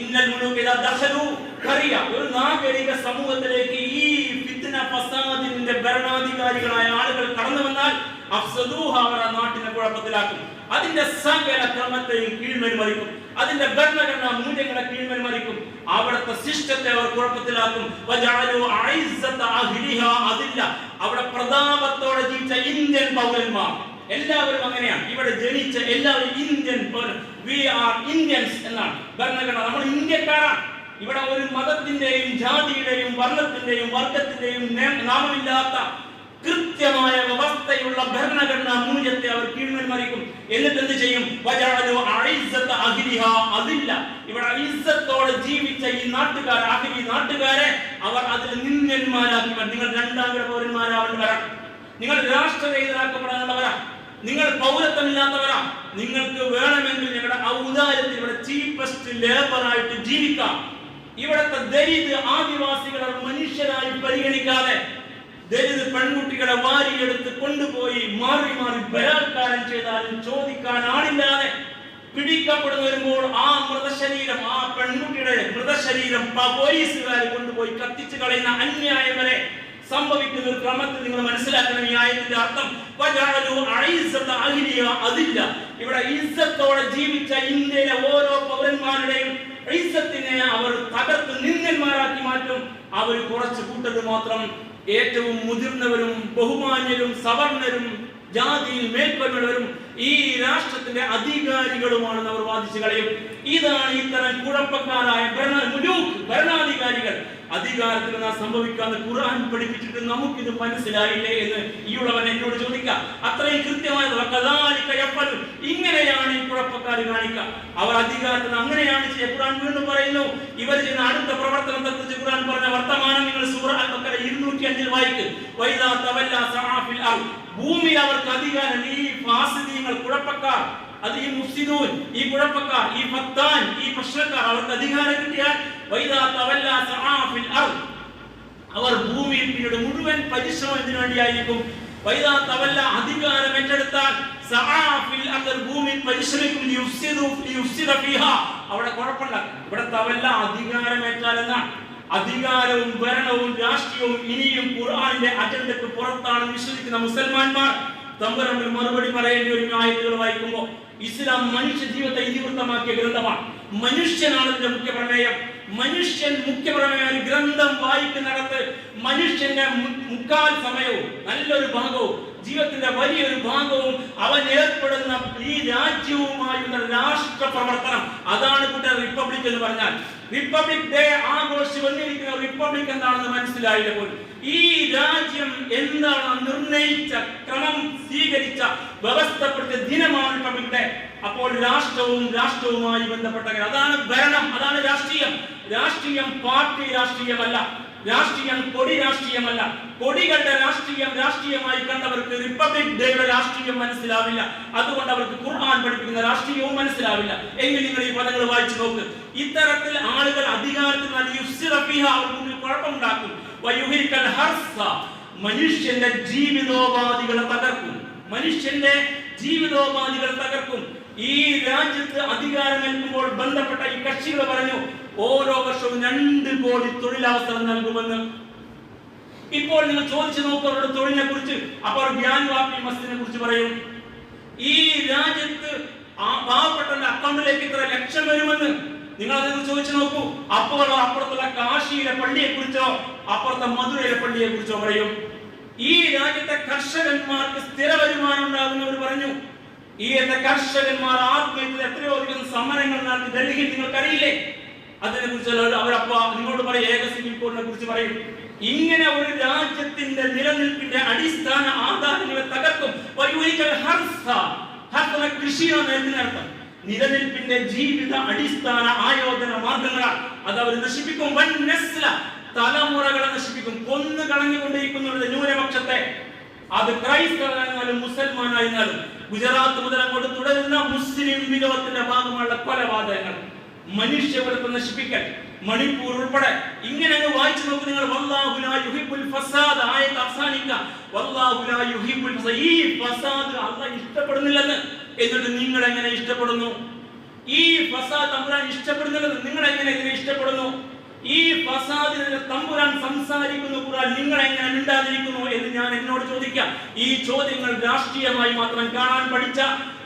ഇന്നൽ മുലൂക ഇദാ ദഖലൂ ഖറിയ, ഒരു നാഗരിക സമൂഹത്തിലേക്ക് ഈ ഫിത്ന ഫസാദിന്റെ ഭരണാധികാരികളായ ആളുകൾ കടന്നു വന്നാൽ അഫ്സദൂഹ, അവർ ആ നാട്ടിനെ കുഴപ്പത്തിലാക്കും. അതിന്റെ സകല ക്രമത്തെയും കീഴ്മേൽ മറിക്കും. അതിന്റെ ഭരണഘടനാ മൂല്യങ്ങളെ കീഴ്മേൽ മറിക്കും. അവിടുത്തെ ശിഷ്ടത്തെ അവർ കുഴപ്പത്തിലാക്കും. വജഅലു അഇസ്സത അഹ്ലിഹാ അദില്ല. അവിടെ പ്രതാപത്തോടെ ജീവിച്ച ഇന്ത്യൻ പൗരന്മാർ എല്ലാവരും അങ്ങനെയാണ്. ഇവിടെ ജനിച്ച എല്ലാവരും ഇന്ത്യൻ, വി ആർ ഇന്ത്യൻസ് എന്നാണ് ഭരണഘടന. നമ്മൾ ഇന്ത്യക്കാരാണ്. ഇവിടെ ഒരു മതത്തിന്റെയും ജാതിയുടെയും വർണ്ണത്തിന്റെയും വർഗത്തിന്റെയും നാമമില്ലാത്ത കൃത്യമായ വ്യവസ്ഥയുള്ള ഭരണഘടനാ മൂല്യത്തെ അവർ കീഴ്മേൽ മറിക്കും. എന്നിട്ട് എന്ത് ചെയ്യും? വജഅലു അഇസ്സത അഹ്ലിഹാ അദില്ല. ഇവിടെ ഇസ്സത്തോടെ ജീവിച്ച ഈ നാട്ടുകാർ, അഹ്ലി നാട്ടുകാരെ അവർ അതിൽ നിന്ദന്മാരാക്കി. നിങ്ങൾ രണ്ടാം കിട പൗരന്മാരാവേണ്ടവരാ, നിങ്ങൾ രാഷ്ട്രരഹിതരാക്കപ്പെടാനുള്ളവരാ, നിങ്ങൾ പൗരത്വമില്ലാത്തവരാ. നിങ്ങൾക്ക് വേണമെങ്കിൽ ഞങ്ങളുടെ ഔദാര്യത്തിൽ ഇവിടെ ചീപ്പസ്റ്റ് ലേബറായിട്ട് ജീവിക്കാം. ഇവിടുത്തെ ദരിദ്ര ആദിവാസികൾ മനുഷ്യരായി പരിഗണിക്കാതെ ദരിദ്ര പെൺകുട്ടികളെ വാരിയെടുത്ത് കൊണ്ടുപോയി മാറി മാറി ബലാത്കാരം ചെയ്താലും ചോദിക്കാൻ ആളില്ലാതെ പിടിക്കപ്പെടുന്നു വരുമ്പോൾ ആ മൃതശരീരം, ആ പെൺകുട്ടിയുടെ മൃതശരീരം പോലീസുകാർ കൊണ്ടുപോയി കത്തിച്ചു കളയുന്ന അന്യായം വരെ സംഭവിക്കുന്ന ഒരു ക്രമത്തിൽ നിങ്ങൾ മനസ്സിലാക്കണം. ഈ ആയത്തിന്റെ അർത്ഥം വജഅലു അഇസ്സത അഹ്ലിഹാ അദില്ല. ഇവിടെ ഇസ്സത്തോടെ ജീവിച്ച ഇന്ത്യയിലെ ഓരോ പൗരന്മാരുടെയും ഇസ്സത്തിനെ അവർ തകർത്ത് നിന്ദന്മാരാക്കി മാറ്റും. അവർ കുറച്ച് കൂട്ടത് മാത്രം ഏറ്റവും മുതിർന്നവരും ബഹുമാന്യരും സവർണരും ജാതിയിൽ മേൽക്കൊണ്ടവരും ഈ രാഷ്ട്രത്തിന്റെ അധികാരികളുമാണെന്ന് അവർ വാദിച്ചു കളയും. ഇതാണ് ഇത്തരം കുഴപ്പക്കാരായ ഭരണാധികാരികൾ അധികാരത്തിൽ സംഭവിക്കാന്ന് ഖുർആൻ പഠിപ്പിച്ചിട്ട് നമുക്കിത് മനസ്സിലായില്ലേ എന്ന് ഈ ഉള്ളവൻ എന്നോട് ചോദിക്കാം. അത്രയും കൃത്യമായത് ഇങ്ങനെയാണ് ഈ കുഴപ്പക്കാർ കാണിക്കുക. അവർ അധികാരത്തിൽ അങ്ങനെയാണ് ചെയ്യുക. ഖുർആൻ വീണ്ടും പറയുന്നു, ഇവർ ചെയ്യുന്ന അടുത്ത പ്രവർത്തനത്തെ കുറിച്ച് ഖുർആൻ പറഞ്ഞ വർത്തമാനം നിങ്ങൾ സൂറ അൽ-ബഖറ 205 വായിക്കും. വൈദാ തവല്ലാ സഅ ഫിൽ അർദ്. ഭൂമിയിൽ അവർക്ക് അധികാരം. ഈ ഫാസിദീങ്ങൾ, കുഴപ്പക്കാർ, അത് ഈ മുഫ്സിദൂൻ, ഈ കുഴപ്പക്കാർ, ഈ ഫത്താൻ, ഈ പ്രശ്നക്കാർ, അവർക്ക് അധികാരം കിട്ടിയാൽ വൈദാ തവല്ലാ സഅ ഫിൽ അർദ്, അവർ ഭൂമിയിൽ പിന്നീട് മുഴുവൻ പരിശ്രമം ഇതിനു വേണ്ടിയായിരിക്കും. വൈദാ തവല്ല, അധികാരം ഏറ്റെടുത്താൽ സഅ ഫിൽ അർദ്, ഭൂമിയിൽ പരിശ്രമിക്കും. യുഫ്സിദ ഫീഹാ, അവിടെ കുഴപ്പമുണ്ടാക്കും. ഇവിടെ തവല്ല അധികാരം ഏറ്റാൽ എന്നാണ്. അധികാരവും ഭരണവും രാഷ്ട്രീയവും ഇനിയും ഖുർആനിന്റെ അജണ്ടക്ക് പുറത്താണെന്ന് വിശ്വസിക്കുന്ന മുസൽമാന്മാർ തമ്പുരാന് മറുപടി പറയേണ്ടി വരും. ആയത്തുകൾ വായിക്കുമ്പോൾ ഇസ്ലാം മനുഷ്യ ജീവിതത്തെ ഇതിവൃത്തമാക്കിയ ഗ്രന്ഥമാണ്. മനുഷ്യനാണ് ഇതിന്റെ മുഖ്യ പ്രമേയം. മനുഷ്യൻ മുഖ്യ പ്രമേയ ഗ്രന്ഥം വായിക്കുന്നിടത്ത് മനുഷ്യന്റെ മുക്കാൽ സമയവും നല്ലൊരു ഭാഗവും ജീവിതത്തിന്റെ വലിയൊരു ഭാഗവും അവൻ ഏർപ്പെടുന്ന ഈ രാജ്യവുമായുള്ള രാഷ്ട്ര പ്രവർത്തനം, അതാണ് കൂട്ടർ റിപ്പബ്ലിക് എന്ന് പറഞ്ഞാൽ. റിപ്പബ്ലിക് ഡേ ആഘോഷിച്ച് വന്നിരിക്കുന്ന റിപ്പബ്ലിക് എന്താണെന്ന് മനസ്സിലായില്ല പോലും. ഈ രാജ്യം എന്താണ് നിർണയിച്ച ക്രമം സ്വീകരിച്ച വ്യവസ്ഥപ്പെടുത്തിയ ദിനമാണ് റിപ്പബ്ലിക് ഡേ. അപ്പോൾ രാഷ്ട്രവുമായി ബന്ധപ്പെട്ട അതാണ് ഭരണം, അതാണ് രാഷ്ട്രീയം. രാഷ്ട്രീയം പാർട്ടി രാഷ്ട്രീയമല്ല, രാഷ്ട്രീയം കൊടി രാഷ്ട്രീയമല്ല. കൊടികളുടെ രാഷ്ട്രീയമായി കണ്ടവർക്ക് റിപ്പബ്ലിക് ഡേയുടെ രാഷ്ട്രീയം മനസ്സിലാവില്ല. അതുകൊണ്ട് അവർക്ക് ഖുർആൻ പഠിപ്പിക്കുന്ന രാഷ്ട്രീയവും മനസ്സിലാവില്ല. എങ്കിൽ നിങ്ങൾ ഈ പദങ്ങൾ വായിച്ചു നോക്ക്. ഇത്തരത്തിൽ ആളുകൾ അധികാരത്തിൽ കുഴപ്പമുണ്ടാക്കും. മനുഷ്യന്റെ ജീവിതോപാധികളെ തകർക്കും. മനുഷ്യന്റെ ജീവിതോപാധികൾ തകർക്കും. ഈ രാജ്യത്ത് അധികാരമേൽക്കുമ്പോൾ ബന്ധപ്പെട്ട ഈ കക്ഷികൾ പറഞ്ഞു ഓരോ വർഷവും 2 കോടി തൊഴിലവസരം നൽകുമെന്ന്. ഇപ്പോൾ നിങ്ങൾ ചോദിച്ചു നോക്കൂ അവരുടെ തൊഴിലിനെ കുറിച്ച്. അപ്പോൾ ഗ്യാൻവാപ്പി മസ്ജിദിനെ കുറിച്ച് പറയും. ഈ രാജ്യത്ത് പാവപ്പെട്ടവന്റെ അക്കൗണ്ടിലേക്ക് ഇത്ര ലക്ഷം വരുമെന്ന് നിങ്ങൾ അതിനെ ചോദിച്ചു നോക്കൂ. അപ്പോൾ അപ്പുറത്തുള്ള കാശിയിലെ പള്ളിയെ കുറിച്ചോ അപ്പുറത്തെ മധുരയിലെ പള്ളിയെ കുറിച്ചോ പറയും. ഈ രാജ്യത്തെ കർഷകന്മാർക്ക് സ്ഥിര വരുമാനം ഉണ്ടാകുന്നവർ പറഞ്ഞു. ഈ കർഷകന്മാർ ആത്മഹത്യ എത്രയോ അധികം സമരങ്ങൾ നടത്തി ഡൽഹിയിൽ നിങ്ങൾക്കറിയില്ലേ? അതിനെ കുറിച്ച് അവരപ്പ നിങ്ങളോട് പറയും ഏക സിവിൽ കോഡിനെ കുറിച്ച് പറയും. ഇങ്ങനെ ഒരു രാജ്യത്തിന്റെ നിലനിൽപ്പിന്റെ അടിസ്ഥാന ആധാരങ്ങളെ തകർക്കും. കൃഷിയാണ് എന്നർത്ഥം. നിലനിൽപ്പിന്റെ ജീവിത അടിസ്ഥാന ആയോധന മാർഗങ്ങളാണ്. അത് അവർ നശിപ്പിക്കും. തലമുറകളെ നശിപ്പിക്കും. കൊന്നു കളഞ്ഞുകൊണ്ടിരിക്കുന്ന ന്യൂനപക്ഷത്തെ, അത് ക്രൈസ്തവനായിരുന്നാലും മുസൽമാനായിരുന്നാലും ഗുജറാത്ത് മുതൽ അങ്ങോട്ട് തുടരുന്ന മുസ്ലിം വിരോധത്തിന്റെ ഭാഗമുള്ള കൊലപാതകങ്ങൾ, മനുഷ്യകുലത്തെ നശിപ്പിക്കൽ, മണിപ്പൂർ ഉൾപ്പെടെ ഇങ്ങനെ അങ്ങ് വായിച്ചു നോക്ക് നിങ്ങൾ. വല്ലാഹു ലാ യുഹിബ്ബുൽ ഫസാദ് ആയത്ത് അവസാനിക്കുക വല്ലാഹു ലാ യുഹിബ്ബുൽ ഫസാദ്. ഈ ഫസാദ് അല്ലാഹ് ഇഷ്ടപ്പെടുന്നില്ലെന്ന്. എന്നിട്ട് നിങ്ങൾ എങ്ങനെ ഇഷ്ടപ്പെടുന്നു? ഈ ഫസാദ് തമ്പുരാൻ ഇഷ്ടപ്പെടുന്നില്ലെന്ന് നിങ്ങൾ എങ്ങനെ ഇതിനെ ഇഷ്ടപ്പെടുന്നു? ഈ ഫസാദിനെ തമ്പുരാൻ സംസാരിക്കുന്നു ഖുർആൻ, നിങ്ങൾ എങ്ങനെ മിണ്ടാതിരിക്കുന്നു എന്ന് ഞാൻ എന്നോട് ചോദിക്കാം. ഈ ചോദ്യങ്ങൾ രാഷ്ട്രീയമായി മാത്രം കാണാൻ പഠിച്ച,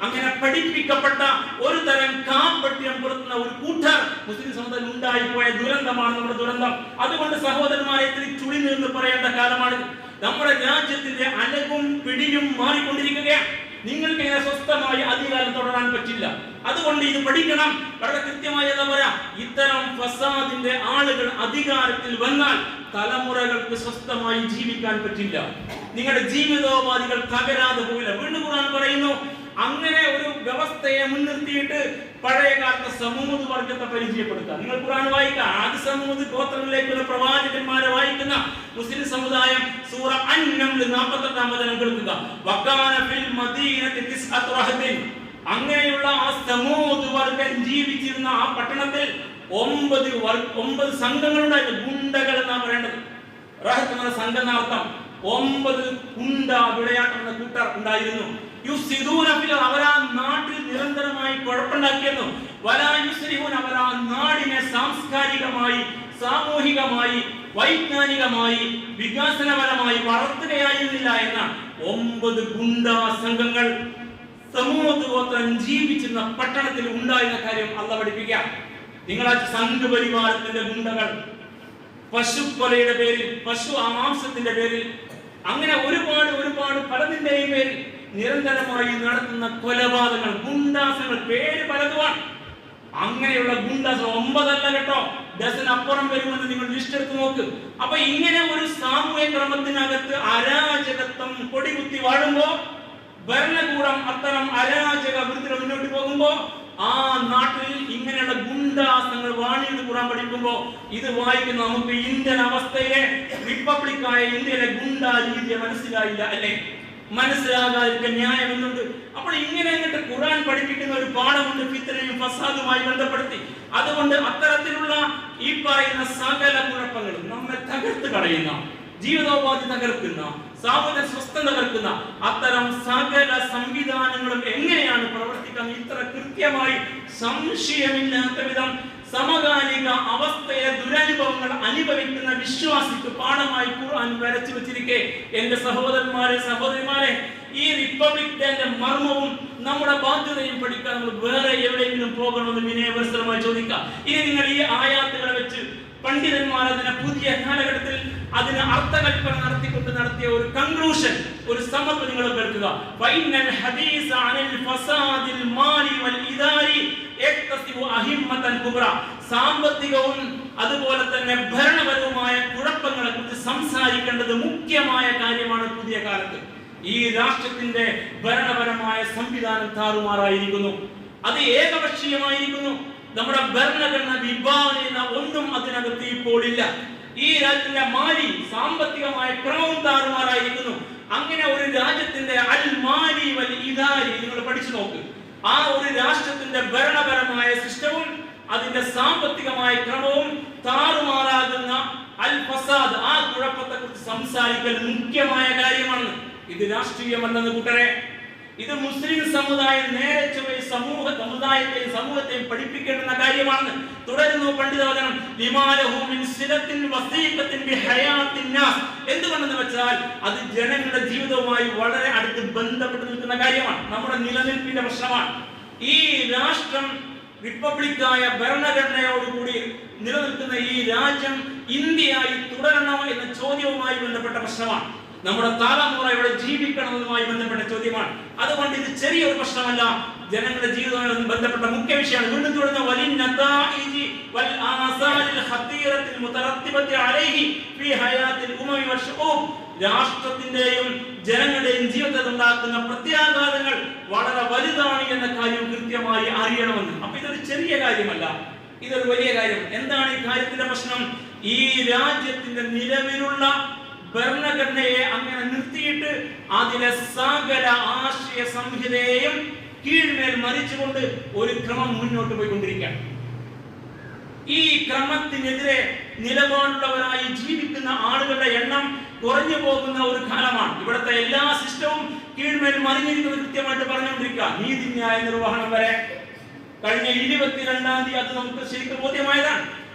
അങ്ങനെ പഠിപ്പിക്കപ്പെട്ട ഒരു തരം കാപട്യം പുലർത്തുന്ന ഒരു കൂട്ടർ മുസ്ലിം സമുദായം ഉണ്ടായിപ്പോയ ദുരന്തമാണ് നമ്മുടെ ദുരന്തം. അതുകൊണ്ട് സഹോദരന്മാരെ, ഇത്തിരി ചുളി നിന്ന് പറയേണ്ട കാലമാണ്. നമ്മുടെ രാജ്യത്തിന്റെ അലകും പിടിയും മാറിക്കൊണ്ടിരിക്കുകയാണ്. നിങ്ങൾക്ക് ഇങ്ങനെ സ്വസ്ഥമായി അധികാരം തുടരാൻ പറ്റില്ല. അതുകൊണ്ട് ഇത് പഠിക്കണം. വളരെ കൃത്യമായി എന്താ പറയാ, ഇത്തരം ഫസാദിന്റെ ആളുകൾ അധികാരത്തിൽ വന്നാൽ തലമുറകൾക്ക് സ്വസ്ഥമായി ജീവിക്കാൻ പറ്റില്ല. നിങ്ങളുടെ ജീവിതോപാധികൾ തകരാതെ പോകില്ല. വീണ്ടും ഖുർആൻ പറയുന്നു, അങ്ങനെ ഒരു വ്യവസ്ഥയെ മുൻനിർത്തിയിട്ട് പഴയ കാലത്തെ സമൂഹ വർഗത്തെ പരിചയപ്പെടുത്തുക. നിങ്ങൾ ഖുർആൻ വായിക്കുക, ആദ്യ സമൂഹ ഗോത്രങ്ങളിലേക്കുള്ള പ്രവാചകന്മാരെ വായിക്കുന്ന മുസ്ലിം സമുദായം സൂറ അൻ-നംൽ 48-ാം വചനം കേൾക്കുക. വകാന ഫിൽ മദീനതി തിസ്അതു റഹ്തിൻ. അങ്ങനെയുള്ള ആ സമൂഹ വർഗം ജീവിച്ചിരുന്ന ആ പട്ടണത്തിൽ 9 സംഘങ്ങളുണ്ടായിരുന്നു. ഗുണ്ടകൾ എന്നാണ് പറയേണ്ടത്. റഹത്ത് എന്ന സംഘം എന്നർത്ഥം. 9 ഗുണ്ട വിളയാട്ടം എന്ന കൂട്ടർ ഉണ്ടായിരുന്നു. അവർ ആ നാട്ടിൽ നിരന്തരമായി കുഴപ്പമുണ്ടാക്കിയിരുന്നു. അവർ ആ നാടിനെ സാംസ്കാരികമായി, സാമൂഹികമായി, വൈജ്ഞാനികമായി, വികസനപരമായി വളർത്തുകയായിരുന്നില്ല എന്ന 9 ഗുണ്ടാ സംഘങ്ങൾ സമൂഹത്തോത്രം ജീവിച്ചിരുന്ന പട്ടണത്തിൽ ഉണ്ടായിരുന്ന കാര്യം അള്ളാഹ് പഠിപ്പിക്കാം. നിങ്ങളാ സംഘപരിവാരത്തിന്റെ ഗുണ്ടകൾ പശുക്കൊലയുടെ പേരിൽ, പശു മാംസത്തിന്റെ പേരിൽ, അങ്ങനെ ഒരുപാട് പലതിന്റെയും പേരിൽ നിരന്തരമായി നടത്തുന്ന കൊലപാതകങ്ങൾ, ഗുണ്ടാസങ്ങൾ, പേര് പലതുമാണ്. അങ്ങനെയുള്ള ഗുണ്ടാസം 9 അല്ല കേട്ടോ, ഡസൻ അപ്പുറം വരുമെന്ന് നിങ്ങൾ ലിസ്റ്റ് എടുത്ത് നോക്ക്. അപ്പൊ ഇങ്ങനെ ഒരു സാമൂഹ്യ ക്രമത്തിനകത്ത് അരാജകത്വം കൊടികുത്തി വാഴുമ്പോ, ഭരണകൂടം അത്തരം അരാജക വൃത്തിയിൽ മുന്നോട്ട് പോകുമ്പോ, ആ നാട്ടിൽ ഇങ്ങനെയുള്ള ഗുണ്ടാസങ്ങൾ വാണിയുടെ ഖുർആൻ പഠിക്കുമ്പോ ഇത് വായിക്കുന്ന നമുക്ക് ഇന്ത്യൻ അവസ്ഥയിലെ റിപ്പബ്ലിക്കായ ഇന്ത്യയിലെ ഗുണ്ടാ രീതിയെ മനസ്സിലായില്ല അല്ലേ? മനസ്സിലാകാതിരിക്കാൻ ന്യായമെന്നുണ്ട്. അപ്പോൾ ഇങ്ങനെ അങ്ങോട്ട് ഖുർആൻ പഠിപ്പിക്കുന്ന ഒരു പാഠമുണ്ട് ഫിത്നയും ഫസാദുമായി ബന്ധപ്പെടുത്തി. അതുകൊണ്ട് അത്തരത്തിലുള്ള ഈ പറയുന്ന സകല കുഴപ്പങ്ങളും നമ്മെ തകർത്ത് കളയുന്ന, ജീവിതോപാധി തകർക്കുന്ന, സാമൂഹ്യ സ്വസ്ഥത തകർക്കുന്ന അത്തരം സകല സംവിധാനങ്ങളും എങ്ങനെയാണ് പ്രവർത്തിക്കാൻ ഇത്ര കൃത്യമായി സംശയമില്ലാത്ത വിധം സമകാലിക അവസ്ഥയെ ദുരനുഭവങ്ങൾ അനുഭവിക്കുന്ന വിശ്വാസിക്ക് പാഠമായി ഖുർആൻ വരച്ചു വെച്ചിരിക്കെ, എന്റെ സഹോദരന്മാരെ, സഹോദരിമാരെ, ഈ റിപ്പബ്ലിക് ഡേന്റെ മർമ്മവും നമ്മുടെ ബാധ്യതയും പഠിക്കാൻ നമ്മൾ വേറെ എവിടെയെങ്കിലും പോകണമെന്ന് വിനയപരിസരമായി ചോദിക്കാം. ഇനി നിങ്ങൾ ഈ ആയാത്തുകളെ വെച്ച് പണ്ഡിതന്മാർ അതിനെ പുതിയ കാലഘട്ടത്തിൽ അതിന് അർത്ഥകൽപ്പന നടത്തിയ ഒരു കൺക്ലൂഷൻ, ഒരു സമത്വം നിങ്ങൾ കേൾക്കുക. ഫൈനൽ ഹദീസ അനിൽ ഫസാദിൽ മാലി വൽ ഇദാരി യക്തസിബു അഹിമ്മതൻ കുബ്ര. സാമ്പത്തികവും അതുപോലെ തന്നെ ഭരണപരവുമായ കുഴപ്പങ്ങളെ കുറിച്ച് സംസാരിക്കേണ്ടത് മുഖ്യമായ കാര്യമാണ് പുതിയ കാലത്ത്. ഈ രാഷ്ട്രത്തിന്റെ ഭരണപരമായ സംവിധാനം താറുമാറായിരിക്കുന്നു, അത് ഏകപക്ഷീയമായിരിക്കുന്നു. നമ്മുടെ ഭരണഘടന വിഭാവന ചെയ്യുന്ന ഒന്നും അതിനകത്ത് ഇപ്പോൾ ഇല്ല. ഈ രാജ്യത്തിന്റെ മാലി, സാമ്പത്തികമായ ക്രമവും താറുമാറായിരിക്കുന്നു. അങ്ങനെ ഒരു രാജ്യത്തിന്റെ അൽ മാലി വൽ ഇദാരി നിങ്ങൾ പഠിച്ചു നോക്ക്. ആ ഒരു രാഷ്ട്രത്തിന്റെ ഭരണപരമായ സിസ്റ്റവും അതിന്റെ സാമ്പത്തികമായ ക്രമവും താറുമാറാകുന്ന അൽ ഫസാദ്, ആ കുഴപ്പത്തെ കുറിച്ച് സംസാരിക്കൽ മുഖ്യമായ കാര്യമാണ്. ഇത് രാഷ്ട്രീയമല്ലെന്ന് കൂട്ടരെ, ഇത് മുസ്ലിം സമുദായം നേരെ ചൊവ്വേ സമൂഹത്തെയും പഠിപ്പിക്കേണ്ടുന്ന കാര്യമാണ്. തുടരുന്നു പണ്ഡിതവചനം, എന്തുകൊണ്ടെന്ന് വെച്ചാൽ അത് ജനങ്ങളുടെ ജീവിതവുമായി വളരെ അടുത്ത് ബന്ധപ്പെട്ട് നിൽക്കുന്ന കാര്യമാണ്. നമ്മുടെ നിലനിൽപ്പിന്റെ പ്രശ്നമാണ്. ഈ രാഷ്ട്രം റിപ്പബ്ലിക്കായ ഭരണഘടനയോടുകൂടി നിലനിൽക്കുന്ന ഈ രാജ്യം ഇന്ത്യയായി തുടരണോ എന്ന ചോദ്യവുമായി ബന്ധപ്പെട്ട പ്രശ്നമാണ്. നമ്മുടെ തലമുറ ഇവിടെ ജീവിക്കണമെന്നുമായി ബന്ധപ്പെട്ട ചോദ്യമാണ്. അതുകൊണ്ട് ഇത് ചെറിയൊരു പ്രശ്നമല്ല, ജനങ്ങളുടെ ജീവിതവുമായി ബന്ധപ്പെട്ട മുഖ്യ വിഷയമാണ്. വീണ്ടും തുടർന്ന് രാഷ്ട്രത്തിന്റെയും ജനങ്ങളുടെയും ജീവിതത്തിൽ ഉണ്ടാക്കുന്ന പ്രത്യാഘാതങ്ങൾ വളരെ വലുതാണ് എന്ന കാര്യം കൃത്യമായി അറിയണമെന്ന്. അപ്പൊ ഇതൊരു ചെറിയ കാര്യമല്ല, ഇതൊരു വലിയ കാര്യം. എന്താണ് ഈ കാര്യത്തിന്റെ പ്രശ്നം? ഈ രാജ്യത്തിന്റെ നിലവിലുള്ള ഭരണഘടനയെ അങ്ങനെ നിർത്തിയിട്ട് അതിലെ സകല ആശയ സംഹിതയെയും കീഴ്മേൽ മരിച്ചുകൊണ്ട് ഒരു ക്രമം മുന്നോട്ട് പോയിക്കൊണ്ടിരിക്കുകയാണ്. ഈ ക്രമത്തിനെതിരെ നിലപാടുള്ളവരായി ജീവിക്കുന്ന ആളുകളുടെ എണ്ണം കുറഞ്ഞു പോകുന്ന ഒരു കാലമാണ്. ഇവിടുത്തെ എല്ലാ സിസ്റ്റവും കീഴ്മേൽ മറിഞ്ഞിരിക്കുന്നത് കൃത്യമായിട്ട് പറഞ്ഞുകൊണ്ടിരിക്കുക. നീതിന്യായ നിർവഹണം വരെ കഴിഞ്ഞ 22-ാം തീയതി അത് നമുക്ക് ശരിക്കും ബോധ്യമായതാണ്.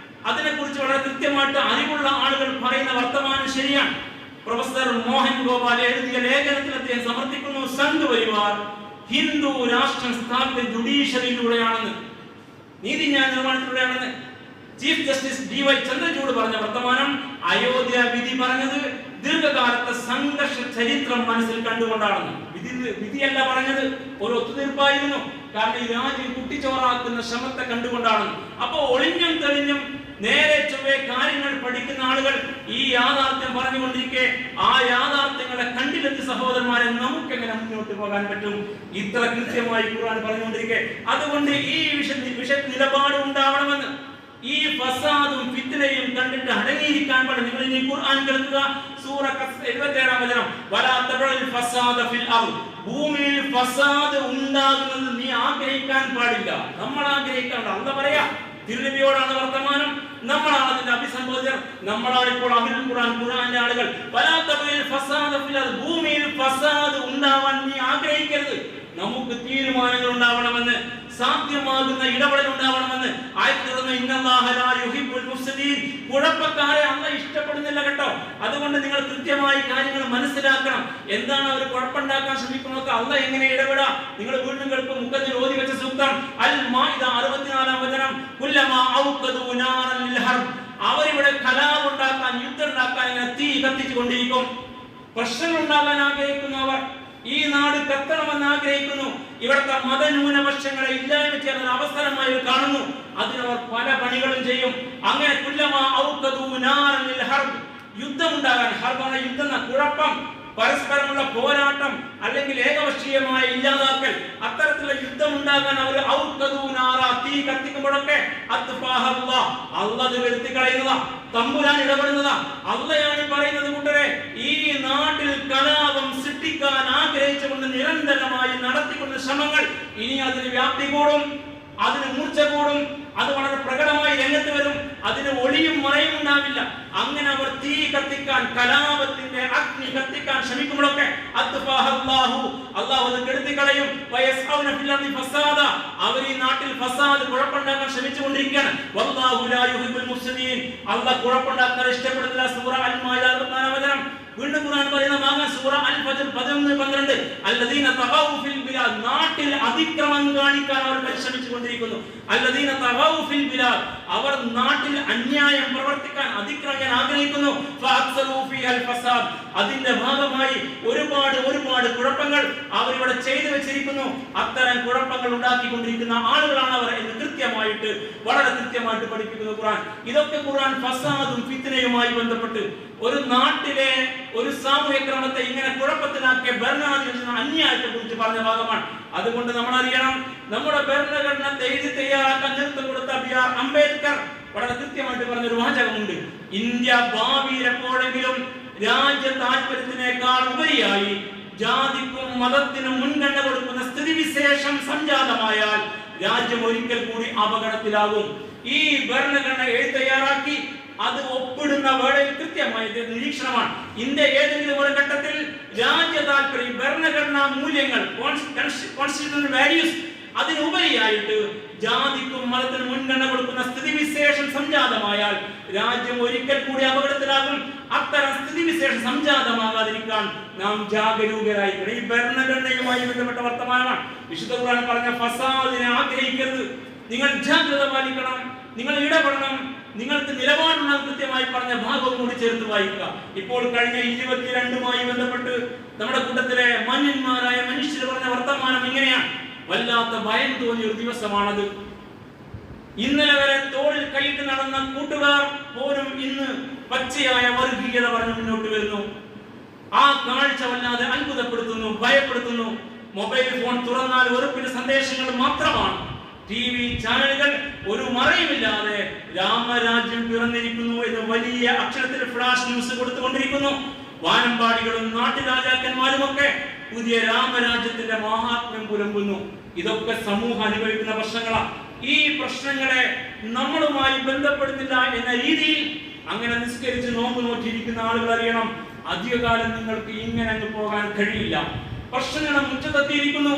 അതിനെക്കുറിച്ച് വളരെ കൃത്യമായിട്ട് അറിവുള്ള ആളുകൾ പറയുന്ന വർത്തമാനം ശരിയാണ്. പ്രൊഫസർ മോഹൻ ഗോപാൽ എഴുതിയ ലേഖനത്തിൽ അദ്ദേഹം സമർത്ഥിക്കുന്നു, സംഘ് പരിവാർ ഹിന്ദു രാഷ്ട്രം സ്ഥാപിത ജുഡീഷ്യറിയിലൂടെയാണെന്ന്, നീതിന്യായ നിർമ്മാണത്തിലൂടെയാണെന്ന്. ചീഫ് ജസ്റ്റിസ് DY ചന്ദ്രചൂഡ് പറഞ്ഞ വർത്തമാനം അയോധ്യ വിധി പറഞ്ഞത് ദീർഘകാലത്തെ സംഘർഷ ചരിത്രം മനസ്സിൽ കണ്ടുകൊണ്ടാണെന്ന്. വിധിയല്ല പറഞ്ഞത്, ഒരു ഒത്തുതീർപ്പായിരുന്നു. കാരണം ഈ രാജ്യം കുട്ടിച്ചോറാക്കുന്ന ശ്രമത്തെ കണ്ടുകൊണ്ടാണെന്ന്. അപ്പൊ ഒളിഞ്ഞും തെളിഞ്ഞും നേരെ ചൊവ്വേ കാര്യങ്ങൾ പഠിക്കുന്ന ആളുകൾ ഈ യാഥാർത്ഥ്യം പറഞ്ഞുകൊണ്ടിരിക്കെ ആ യാഥാർത്ഥ്യങ്ങളെ കണ്ടിലെത്തി സഹോദരന്മാരെ നമുക്കെങ്ങനെ മുന്നോട്ട് പോകാൻ പറ്റും? ഇത്ര കൃത്യമായി ഖുർആൻ പറഞ്ഞുകൊണ്ടിരിക്കെ. അതുകൊണ്ട് ഈ വിഷയത്തിൽ നിലപാട് ഉണ്ടാവണമെന്ന്. ഈ ഫസാദും ഫിത്നയും കണ്ടിട്ട് അടങ്ങിയിരിക്കാൻ പാടില്ല. നിങ്ങൾ ഇനി ഖുർആൻ കേൾക്കുക, സൂറ 77-ാം വചനം, വലാ തബഉൽ ഫസാദ ഫിൽ അർദ്, ഭൂമിയിൽ ഫസാദ് ഉണ്ടാകുന്നത് നീ ആഗ്രഹിക്കാൻ പാടില്ല. നമ്മൾ ആഗ്രഹിക്കാണ്ട് അല്ലാഹു പറയാ, തിരുനബിയോടാണ് വർത്തമാനം, നമ്മളാണ് അതിന്റെ അഭിസംബോധകർ, നമ്മളാണ് ഇപ്പോൾ അഹ്ലുൽ ഖുർആന്റെ ആളുകൾ. വലാ തബഉൽ ഫസാദ ഫിൽ അർദ്, ഭൂമിയിൽ ഫസാദ് ഉണ്ടാവാൻ നീ ആഗ്രഹിക്കരുത്. നമുക്ക് തീരുമാനങ്ങൾ ഉണ്ടാവണമെന്ന്, സാധ്യമാകുന്ന ഇടപെടൽ ഉണ്ടാവണമെന്ന്. കുഴപ്പക്കാരെ അല്ലാഹു ഇഷ്ടപ്പെടുന്നില്ല കേട്ടോ. അതുകൊണ്ട് നിങ്ങൾ കൃത്യമായി കാര്യങ്ങൾ മനസ്സിലാക്കണം. എന്താണ് അവർ കുഴപ്പമുണ്ടാക്കാൻ ശ്രമിക്കുന്നത്, അല്ലാഹു എങ്ങനെ ഇടപെടാം? നിങ്ങൾ വീണ്ടും കേൾക്കും, മുഖത്തിൽ ഓതി വെച്ച സൂക്തം അൽ മാഇദ 64-ാം വചനം, കുല്ലമാ ഔഖദു നാറൻ ലിൽ ഹർബ്, അവരിവിടെ കലാപം ഉണ്ടാക്കാൻ, യുദ്ധം ഉണ്ടാക്കാൻ ഇങ്ങനെ തീ കത്തിച്ചു കൊണ്ടിരിക്കും. പ്രശ്നങ്ങൾ ഉണ്ടാകാൻ ആഗ്രഹിക്കുന്നവർ, ഈ നാട് കത്തണമെന്ന് ആഗ്രഹിക്കുന്നു, ഇവിടുത്തെ മതന്യൂനപക്ഷങ്ങളെ ഇല്ലായ്മ ചെയ്യാൻ ഒരു അവസരമായി കാണുന്നു. അതിനവർ പല പണികളും ചെയ്യും. അങ്ങനെ കുല്ലമാ ഔഖദു നാറൻ ലിൽ ഹർബ്, യുദ്ധം ഉണ്ടാകാൻ, ഹർബാണ് യുദ്ധം, കുഴപ്പം, പരസ്പരമുള്ള പോരാട്ടം, അല്ലെങ്കിൽ ഏകപക്ഷീയമായ ഇല്ലാതാക്കൽ, അത്തരത്തിലുള്ള യുദ്ധം ഉണ്ടാകാൻ അവർ ഔഖദു നാറ, തീ കത്തിക്കുമ്പോഴൊക്കെ അല്ലാഹു വരുത്തി കളയുന്നതാ, തമ്പുരാൻ ഇടപെടുന്നതാ. അല്ലാഹുയാണ് പറയുന്നത്, കൂട്ടരെ, ഈ നാട്ടിൽ കലാപം സൃഷ്ടിക്കാൻ ആഗ്രഹിച്ചുകൊണ്ട് നിരന്തരമായി നടത്തിക്കൊണ്ട ശ്രമങ്ങൾ ഇനി അതിന് വ്യാപ്തി കൂടും, അതിന് മൂർച്ച കൂടും, അത് വളരെ പ്രകടമായി രംഗത്ത് വരും. അതിന് ഒളിയും മറയും ഉണ്ടാവില്ല. അങ്ങനെ അവർ തീ കത്തിക്കാൻ, കലാപത്തിന്റെ അഗ്നി കത്തിക്കാൻ ശ്രമിക്കുമ്പോഴൊക്കെ അല്ലാഹു അത് കെടുത്തിക്കളയും. അവർ ഈ നാട്ടിൽ ഫസാദ്, കുഴപ്പമുണ്ടാക്കാൻ ശ്രമിച്ചുകൊണ്ടിരിക്കുകയാണ്. വല്ലാഹു ലാ യുഹിബ്ബുൽ മുഫ്സിദീൻ, അല്ലാഹു കുഴപ്പമുണ്ടാക്കാൻ ഇഷ്ടപ്പെടുന്നില്ല. സൂറ അൽ മാഇദ 64-ാം വചനം. വീണ്ടും ഖുർആൻ പറയുന്ന ഭാഗം സൂറ അൽ ഫജ്ർ 11-12, അല്ലദീന തഗൗ ഫിൽ ബിലാദ്, നാട്ടിൽ അതിക്രമം കാണിക്കാൻ അവർ പരിശ്രമിച്ചുകൊണ്ടിരിക്കുന്നു. അല്ലദീന തഗൗ ഫിൽ ബിലാദ്, അവർ നാട്ടിൽ അന്യായം പ്രവർത്തിക്കാൻ, അതിക്രമിക്കാൻ ആഗ്രഹിക്കുന്നു. ഫഅക്സറു ഫീഹൽ ഫസാദ്, അതിന്റെ ഭാഗമായി ഒരുപാട് കുഴപ്പങ്ങൾ അവർ ഇവിടെ ചെയ്തു വെച്ചിരിക്കുന്നു. അത്തരം കുഴപ്പങ്ങൾ ഉണ്ടാക്കിക്കൊണ്ടിരിക്കുന്ന ആളുകളാണ് അവർ എന്ന് കൃത്യമായിട്ട്, വളരെ കൃത്യമായിട്ട് പഠിപ്പിക്കുന്നു ഖുർആൻ. ഇതൊക്കെ ഖുർആൻ ഫസാദും ഫിത്നയുമായി ബന്ധപ്പെട്ട് ഒരു നാട്ടിലെ ഒരു സാമൂഹ്യ ക്രമത്തെ ഇങ്ങനെ കുഴപ്പത്തിലാക്കിയ ഭരണാധികാരികളുടെ അന്യായത്തെ കുറിച്ച് പറഞ്ഞ ഭാഗമാണ്. അതുകൊണ്ട് നമ്മൾ അറിയണം, നമ്മുടെ ഭരണഘടന എഴുതി തയ്യാറാക്കാൻ നേതൃത്വം കൊടുത്ത B.R. അംബേദ്കർ വളരെ കൃത്യമായിട്ട് പറഞ്ഞൊരു വാചകമുണ്ട്, ഇന്ത്യ ഭാവിയിൽ എപ്പോഴെങ്കിലും രാജ്യ താല്പര്യത്തിനേക്കാൾ ഉപരിയായി ജാതിക്കും മതത്തിനും മുൻഗണന കൊടുക്കുന്ന സ്ഥിതിവിശേഷം സംജാതമായാൽ രാജ്യം ഒരിക്കൽ കൂടി അപകടത്തിലാകും. ഈ ഭരണഘടന എഴുതി തയ്യാറാക്കി അത് ഒപ്പിടുന്ന വേളയിൽ കൃത്യമായ നിരീക്ഷണമാണ്. ഇന്ത്യ ഏതെങ്കിലും ഒരു ഘട്ടത്തിൽ രാജ്യ താല്പര്യം, ഭരണഘടനാ മൂല്യങ്ങൾ, കോൺസ്റ്റിറ്റ്യൂഷണൽ വാല്യൂസ്, അതിനുപരിയായിട്ട് ജാതിക്കും മതത്തിനും മുൻഗണന കൊടുക്കുന്ന സ്ഥിതിവിശേഷം സംജാതമായാൽ രാജ്യം ഒരിക്കൽ കൂടി അപകടത്തിലാകും. അത്തരം സ്ഥിതിവിശേഷം സംജാതമാകാതിരിക്കാൻ നാം ജാഗരൂകരായിരിക്കണം. ഈ ഭരണഘടനയുമായി ബന്ധപ്പെട്ട വർത്തമാനമാണ്. വിശുദ്ധ ഖുർആൻ പറഞ്ഞ ഫസാദിനെ ആഗ്രഹിക്കരുത്, നിങ്ങൾ ജാഗ്രത പാലിക്കണം, നിങ്ങൾ ഇടപെടണം, നിങ്ങൾക്ക് നിലപാടുള്ള കൃത്യമായി പറഞ്ഞ ഭാഗവും കൂടി ചേർത്ത് വായിക്കുക. ഇപ്പോൾ കഴിഞ്ഞ 22-മായി ബന്ധപ്പെട്ട് നമ്മുടെ കൂട്ടത്തിലെ മാന്യന്മാരായ മനുഷ്യർ പറഞ്ഞ വർത്തമാനം ഇങ്ങനെയാണ്. വല്ലാത്ത ഭയം തോന്നിയ ഒരു ദിവസമാണത്. ഇന്നലെ വരെ തോളിൽ കൈയിട്ട് നടന്ന കൂട്ടുകാർ പോലും ഇന്ന് പച്ചയായ വർഗീയത പറഞ്ഞ് മുന്നോട്ട് വരുന്നു. ആ കാഴ്ച വല്ലാതെ അത്ഭുതപ്പെടുത്തുന്നു, ഭയപ്പെടുത്തുന്നു. മൊബൈൽ ഫോൺ തുറന്നാൽ വെറുപ്പിന്റെ സന്ദേശങ്ങൾ മാത്രമാണ്. TV ചാനലുകൾ ഒരു മറയുമില്ലാതെ രാമരാജ്യം പിറന്നിരിക്കുന്നു എന്ന് വലിയ അക്ഷരത്തിൽ ഫ്ലാഷ് ന്യൂസ് കൊടുത്തുകൊണ്ടിരിക്കുന്നു. വാനമ്പാടികളും നാട്ടുരാജാക്കന്മാരും ഒക്കെ പുതിയ രാമരാജ്യത്തിന്റെ മഹാത്മ്യം പുലമ്പുന്നു. ഇതൊക്കെ സമൂഹം അനുഭവിക്കുന്ന പ്രശ്നങ്ങളാണ്. ഈ പ്രശ്നങ്ങളെ നമ്മളുമായി ബന്ധപ്പെടുന്നില്ല എന്ന രീതിയിൽ അങ്ങനെ നിസ്കരിച്ച് നോമ്പ് നോക്കിയിരിക്കുന്ന ആളുകൾ അറിയണം, അധികകാലം നിങ്ങൾക്ക് ഇങ്ങനെ അങ്ങ് പോകാൻ കഴിയില്ല. പ്രശ്നങ്ങൾ മുറ്റത്തെത്തിയിരിക്കുന്നു.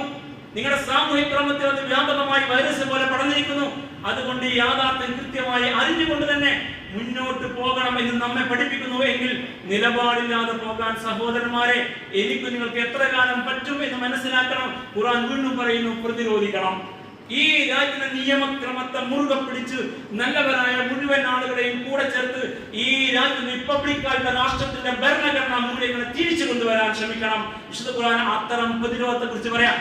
നിങ്ങളുടെ സാമൂഹിക ക്രമത്തിൽ അത് വ്യാപകമായി വൈറസ് പോലെ പടർന്നിരിക്കുന്നു. അതുകൊണ്ട് ഈ യാഥാർത്ഥ്യം കൃത്യമായി അറിഞ്ഞുകൊണ്ട് തന്നെ മുന്നോട്ട് പോകണം എന്ന് നമ്മെ പഠിപ്പിക്കുന്നു എങ്കിൽ നിലപാടില്ലാതെ പോകാൻ സഹോദരന്മാരെ, എനിക്ക് നിങ്ങൾക്ക് എത്ര കാലം പറ്റും എന്ന് മനസ്സിലാക്കണം. ഖുർആൻ വീണ്ടും പറയുന്നു, പ്രതിരോധിക്കണം. ഈ രാജ്യത്തിന്റെ നിയമക്രമത്തെ മുറുകെ പിടിച്ച് നല്ലവരായ മുഴുവൻ ആളുകളെയും കൂടെ ചേർത്ത് ഈ രാജ്യം റിപ്പബ്ലിക്കാരുടെ രാഷ്ട്രത്തിന്റെ ഭരണഘടനാ മൂല്യങ്ങളെ തിരിച്ചു കൊണ്ടുവരാൻ ശ്രമിക്കണം. വിശുദ്ധ ഖുർആൻ അത്തരം പ്രതിരോധത്തെ കുറിച്ച് പറയാം.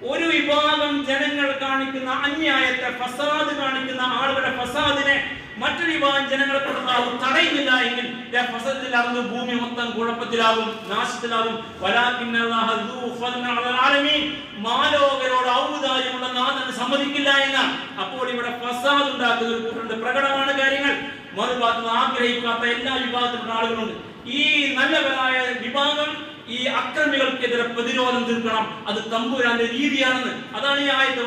ഒരു വിഭാഗം ജനങ്ങൾ കാണിക്കുന്ന അന്യായത്തെ, ഫസാദ് കാണിക്കുന്ന ആളുകളുടെ ഫസാദിനെ മറ്റൊരു വിഭാഗം ജനങ്ങളെ കൊണ്ട് തടയുന്നില്ല എങ്കിൽ ഭൂമി മൊത്തം കുഴപ്പത്തിലാകും, നാശത്തിലാകും. മാലോകരോട് ഔദാര്യമുള്ള നാഥന് സമ്മതിക്കില്ല എന്നാണ്. അപ്പോൾ ഇവിടെ ഫസാദ് ഉണ്ടാക്കുന്ന ഒരു കൂട്ടുണ്ട്. പ്രകടമാണ് കാര്യങ്ങൾ. മറുഭാഗത്ത് ആഗ്രഹിക്കാത്ത എല്ലാ വിഭാഗത്തിലുള്ള ആളുകളുണ്ട്. ഈ നല്ലവരായ വിഭാഗം ഈ അക്രമികൾക്കെതിരെ പ്രതിരോധം തീർക്കണം. അത് തമ്പുരാന്റെ രീതിയാണെന്ന്. അതാണ് ഈ ആയത്ത്.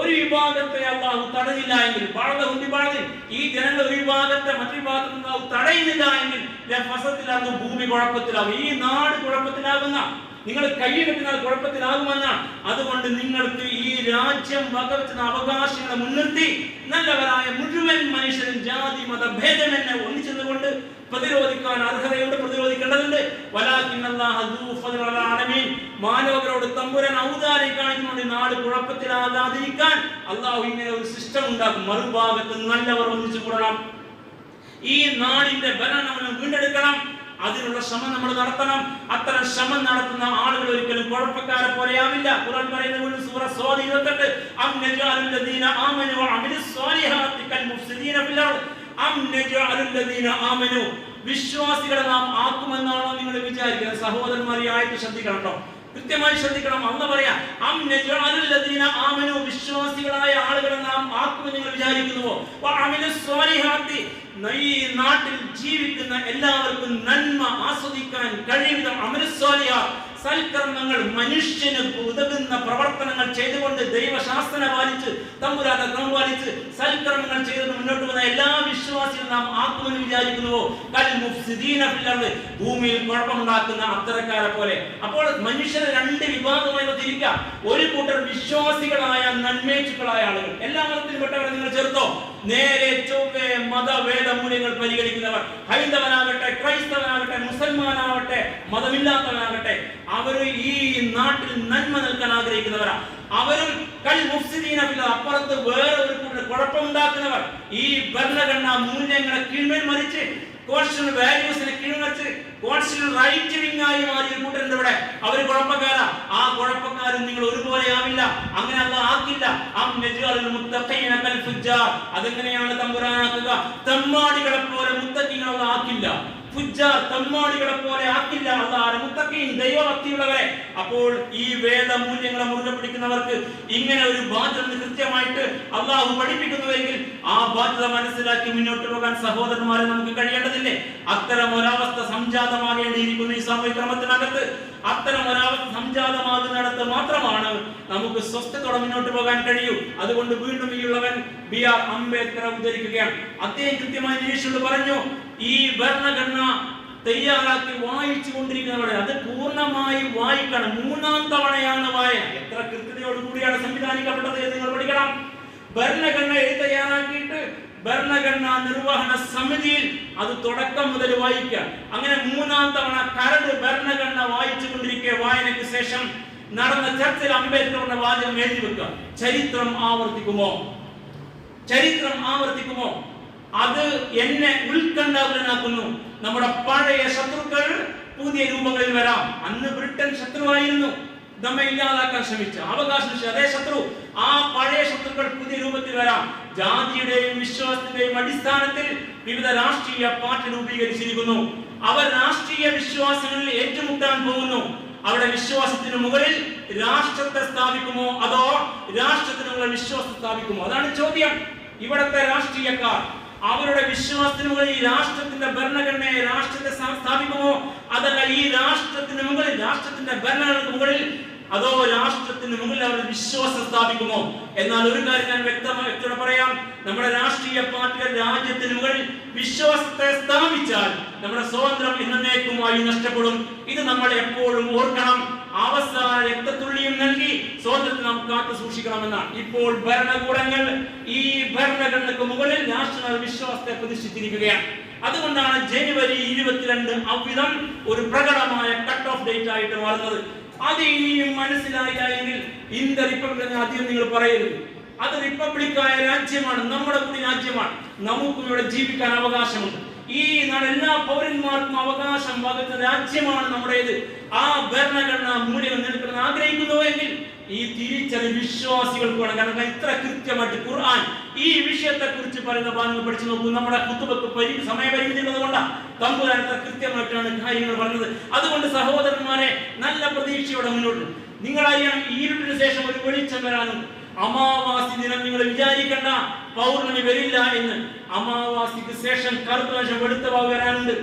ഒരു വിഭാഗത്തെ അല്ലാഹു തടഞ്ഞില്ല എങ്കിൽ, ഈ ജനങ്ങൾ ഒരു വിഭാഗത്തെ മറ്റൊരു വിഭാഗത്തിൽ തടയുന്നില്ല എങ്കിൽ ഭൂമി കുഴപ്പത്തിലാകും, ഈ നാട് കുഴപ്പത്തിലാകുന്ന, നിങ്ങൾ കൈ കെട്ടിനാൽ കുഴപ്പത്തിലാകുമെന്നാണ്. അതുകൊണ്ട് നിങ്ങൾക്ക് ഈ രാജ്യം വകവെച്ചുന്ന അവകാശങ്ങളെ മുൻനിർത്തി നല്ലവരായ മുഴുവൻ മനുഷ്യരും ജാതി മത ഭേദമെന്നെ ഒന്നിച്ചെന്നുകൊണ്ട് പ്രതിരോധിക്കാൻ അർഹതയോട് പ്രതിരോധിക്കേണ്ടതുണ്ട്. മാനവരോട് തമ്പുരാൻ ഔദാര്യം കാണിച്ചുകൊണ്ട് നാട് കുഴപ്പത്തിലാകാതിരിക്കാൻ അള്ളാഹു ഇങ്ങനെ ഒരു സിസ്റ്റം ഉണ്ടാക്കും. മറുഭാഗത്ത് നല്ലവർ ഒന്നിച്ചു കൂടണം. ഈ നാടിന്റെ ഭരണം വീണ്ടെടുക്കണം. അതിനുള്ള ശ്രമം നമ്മൾ നടത്തണം. അത്തരം ശ്രമം നടത്തുന്ന ആളുകൾ ഒരിക്കലും കുഴപ്പക്കാരെ പോലെയാവില്ല. ഖുർആൻ പറയുന്ന സൂറ സ്വാദ് 28 അം നജഅലുല്ലദീന ആമനു വഅമിലുസ് സ്വാലിഹാത്തി കൽ മുഫ്സിദീന ഫിൽ അർദ് അം നജഅലുല്ലദീന ആമനു, വിശ്വാസികളെ നാം ആക്കുമെന്നാണോ നിങ്ങൾ വിചാരിക്കുന്നത്? സഹോദരന്മാരെ, ആയത്ത് ശ്രദ്ധിക്കണം കേട്ടോ, കൃത്യമായി ശ്രദ്ധിക്കണം. അല്ലാഹു പറയാ അം നജഅലുല്ലദീന ആമനു, വിശ്വാസികളായ ആളുകളെ നാം ആക്കുമെന്ന് നിങ്ങൾ വിചാരിക്കുന്നുവോ? വഅമിലുസ് സ്വാലിഹാത്തി, ഈ നാട്ടിൽ ജീവിക്കുന്ന എല്ലാവർക്കും നന്മ ആസ്വദിക്കാൻ കഴിയുന്ന അമലുസ് സ്വാലിഹാത്ത്, സൽക്കർമ്മങ്ങൾ, മനുഷ്യന് ഉതകുന്ന പ്രവർത്തനങ്ങൾ ചെയ്തുകൊണ്ട് ദൈവശാസ്ത്രം പാലിച്ച് തമ്പുരാന്റെ ക്രമം പാലിച്ച് സൽക്കർമ്മങ്ങൾ ചെയ്തുകൊണ്ട് മുന്നോട്ട് പോകുന്ന എല്ലാ വിശ്വാസികളും നാം ആക്കുമെന്ന് വിചാരിക്കുന്നുവോ? കൽ മുഫ്സിദീന ഫിൽ അർദ്, ഭൂമിയിൽ കുഴപ്പമുണ്ടാക്കുന്ന അത്തരക്കാരെ പോലെ. അപ്പോൾ മനുഷ്യരെ രണ്ട് വിഭാഗമായി തിരിക്കാം. ഒരു കൂട്ടർ വിശ്വാസികളായ നന്മേച്ചുക്കളായ ആളുകൾ, എല്ലാ മതത്തിലും പെട്ടവരെ നിങ്ങൾ ചേർത്തോ. നേരെ ചൊവ്വേ മതവേദ മൂല്യങ്ങൾ പരിഗണിക്കുന്നവർ, ഹൈന്ദവനാകട്ടെ, ക്രൈസ്തവനാകട്ടെ, മുസൽമാനാവട്ടെ, മതമില്ലാത്തവനാകട്ടെ, അവർ ഈ നാട്ടിൽ നന്മ നൽകാൻ ആഗ്രഹിക്കുന്നവരാ. അവരും കൽ മുഫ്സിദീന ഫിൽ അർദ്, അപ്പുറത്ത് വേറെ ഒരു കൂട്ടർ കുഴപ്പമുണ്ടാക്കുന്നവർ, ഈ ഭരണഘടനാ മൂല്യങ്ങളെ കീഴ്മേൽ മറിച്ച് കോൺസ്റ്റിറ്റ്യൂഷണൽ വാല്യൂസിനെ കീഴ്മറിച്ച് കോൺസ്റ്റിറ്റ്യൂഷണൽ റൈറ്റ് വിങ് ആയി മാറിയ കൂട്ടരുണ്ട് ഇവിടെ. അവർ കുഴപ്പക്കാരാ. ആ കുഴപ്പക്കാരും നിങ്ങൾ ഒരുപോലെ ആവില്ല. അങ്ങനെ അല്ലാഹു ആക്കില്ല. അം നജഅലുൽ മുത്തഖീന കൽ ഫുജ്ജാർ, അതെങ്ങനെയാണ് തമ്പുരാനാക്കുക? തമ്മാടികളെ പോലെ മുത്തഖീങ്ങളെ ആക്കില്ല. ഫുജ്ജാർ, തമ്മാടികളെ പോലെ ആക്കില്ല അല്ലാഹു. മുത്തഖീൻ, ദൈവഭക്തിയുള്ളവരെ. അപ്പോൾ ഈ വേദമൂല്യങ്ങളെ മുറുകെ പിടിക്കുന്നവർക്ക് ഇങ്ങനെ ഒരു ബാധ്യത കൃത്യമായിട്ട് അല്ലാഹു പഠിപ്പിക്കുന്നുവെങ്കിൽ ആ ബാധ്യത മനസ്സിലാക്കി മുന്നോട്ട് പോകാൻ സഹോദരന്മാരെ നമുക്ക് കഴിയേണ്ടതില്ലേ? അത്തരം ഒരവസ്ഥ സംജാതമാകേണ്ടിയിരിക്കുന്നു ഈ സാമൂഹിക ക്രമത്തിനകത്ത്. അത്തരം ഒരവസ്ഥ സംജാതമാകുന്നിടത്ത് മാത്രമാണ് നമുക്ക് സ്വസ്ഥത്തോടെ മുന്നോട്ട് പോകാൻ കഴിയൂ. അതുകൊണ്ട് വീണ്ടും ഈ ഉള്ളവൻ ബി.ആർ. അംബേദ്കർ ഉദ്ധരിക്കുകയാണ്. അദ്ദേഹം കൃത്യമായി നിരീക്ഷിച്ചു പറഞ്ഞു, ഈ ഭരണഘടന തയ്യാറാക്കി വായിച്ചു കൊണ്ടിരിക്കുന്നവരെ അത് പൂർണ്ണമായി വായിക്കണം. 3-ാം തവണയാണ് വായന. എത്ര കൃത്യതയോടുകൂടിയാണ് സംവിധാനിക്കപ്പെട്ടത് എന്ന് നിങ്ങൾ പഠിക്കണം. ഭരണഘടന തയ്യാറാക്കിയിട്ട് ഭരണഘടനാ നിർവഹണ സമിതിയിൽ അത് തുടക്കം മുതൽ വായിക്കുക. അങ്ങനെ 3-ാം തവണ കരട് ഭരണഘടന വായിച്ചു കൊണ്ടിരിക്കുക. വായനയ്ക്ക് ശേഷം നടന്ന ചർച്ചയിൽ അംബേദ്കറുടെ വാചകം എഴുതി വെക്കുക. ചരിത്രം ആവർത്തിക്കുമോ? ചരിത്രം ആവർത്തിക്കുമോ? അത് എന്നെ ഉത്കണ്ഠാകുലനാക്കുന്നു. നമ്മുടെ പഴയ ശത്രുക്കൾ പുതിയ രൂപങ്ങളിൽ വരാം. അന്ന് ബ്രിട്ടൻ ശത്രുവായിരുന്നു, നമ്മെ ഇല്ലാതാക്കാൻ ശ്രമിച്ച അവകാശം. അതേ ശത്രു, ആ പഴയ ശത്രുക്കൾ പുതിയ രൂപത്തിൽ വരാം. ജാതിയുടെയും വിശ്വാസത്തിന്റെയും അടിസ്ഥാനത്തിൽ വിവിധ രാഷ്ട്രീയ പാർട്ടി രൂപീകരിച്ചിരിക്കുന്നു. അവർ രാഷ്ട്രീയ വിശ്വാസങ്ങളിൽ ഏറ്റുമുട്ടാൻ പോകുന്നു. അവരുടെ വിശ്വാസത്തിന് മുകളിൽ രാഷ്ട്രത്തെ സ്ഥാപിക്കുമോ അതോ രാഷ്ട്രത്തിന് മുകളിൽ വിശ്വാസം സ്ഥാപിക്കുമോ? അതാണ് ചോദ്യം. ഇവിടത്തെ രാഷ്ട്രീയക്കാർ അവരുടെ വിശ്വാസത്തിന് മുകളിൽ ഈ രാഷ്ട്രത്തിന്റെ ഭരണഘടനയെ രാഷ്ട്രത്തെ സ്ഥാപിക്കുമോ, അതല്ല ഈ രാഷ്ട്രത്തിന് മുകളിൽ രാഷ്ട്രത്തിന്റെ ഭരണഘടനയ്ക്ക് മുകളിൽ അതോ രാഷ്ട്രത്തിന് മുകളിൽ അവർ വിശ്വാസം സ്ഥാപിക്കുമോ? എന്നാൽ ഒരു കാര്യം ഞാൻ വ്യക്തമായി പറയാം, നമ്മുടെ രാഷ്ട്രീയ പാർട്ടികൾ രാജ്യത്തിന് മുകളിൽ വിശ്വാസത്തെ സ്ഥാപിച്ചാൽ നമ്മുടെ സ്വാതന്ത്ര്യം എന്നേക്കുമായി നഷ്ടപ്പെടും. ഇത് നമ്മൾ എപ്പോഴും ഓർക്കണം. അവസാന രക്തത്തുള്ളിയും നൽകി സ്വാതന്ത്ര്യം നാം കാത്തു സൂക്ഷിക്കണമെന്നാണ്. ഇപ്പോൾ ഭരണകൂടങ്ങൾ ഈ ഭരണഘടനയ്ക്ക് മുകളിൽ നാഷണൽ വിശ്വാസത്തെ പ്രതിഷ്ഠിച്ചിരിക്കുകയാണ്. അതുകൊണ്ടാണ് ജനുവരി 22 അവിധം ഒരു പ്രകടമായ കട്ട് ഓഫ് ഡേറ്റ് ആയിട്ട് മാറുന്നത്. അത് ഇനിയും മനസ്സിലായില്ല എങ്കിൽ ഇന്ത്യ റിപ്പബ്ലിക് ആദ്യം നിങ്ങൾ പറയരുത്. അത് റിപ്പബ്ലിക്കായ രാജ്യമാണ്, നമ്മുടെ കൂടി രാജ്യമാണ്. നമുക്കും ഇവിടെ ജീവിക്കാൻ അവകാശമുണ്ട്. ഈ നാട് എല്ലാ പൗരന്മാർക്കും അവകാശം വകുന്ന രാജ്യമാണ് നമ്മുടേത്. ആ ഭരണഘടന മൂല്യം നിലനിൽക്കണം ആഗ്രഹിക്കുന്നുവെങ്കിൽ ഈ തിരിച്ചറിവ് വിശ്വാസികൾക്ക് വേണം. കാരണം ഇത്ര കൃത്യമായിട്ട് ഖുർആൻ ഈ വിഷയത്തെ കുറിച്ച് പറയുന്ന ഭാഗങ്ങൾ പഠിച്ചു നോക്കൂ. നമ്മുടെ ഖുതുബക്ക് സമയപരിമിതി ഉള്ളതുകൊണ്ടാണ് തമ്പുരാൻ ഇത്ര കൃത്യമായിട്ടാണ് കാര്യങ്ങൾ പറഞ്ഞത്. അതുകൊണ്ട് സഹോദരന്മാരെ, നല്ല പ്രതീക്ഷയോടെ മുന്നോട്ട് നിങ്ങളറിയാം. ഈ ഇരുട്ടിന് ശേഷം ഒരു വെളിച്ചം വരാനുണ്ട്. അമാവാസി ദിനം നിങ്ങൾ വിചാരിക്കണ്ട പൗർണമി വരില്ല എന്ന്. അമാവാസിക്ക് ശേഷം കറുത്ത വെളുത്ത വരാനുണ്ട്.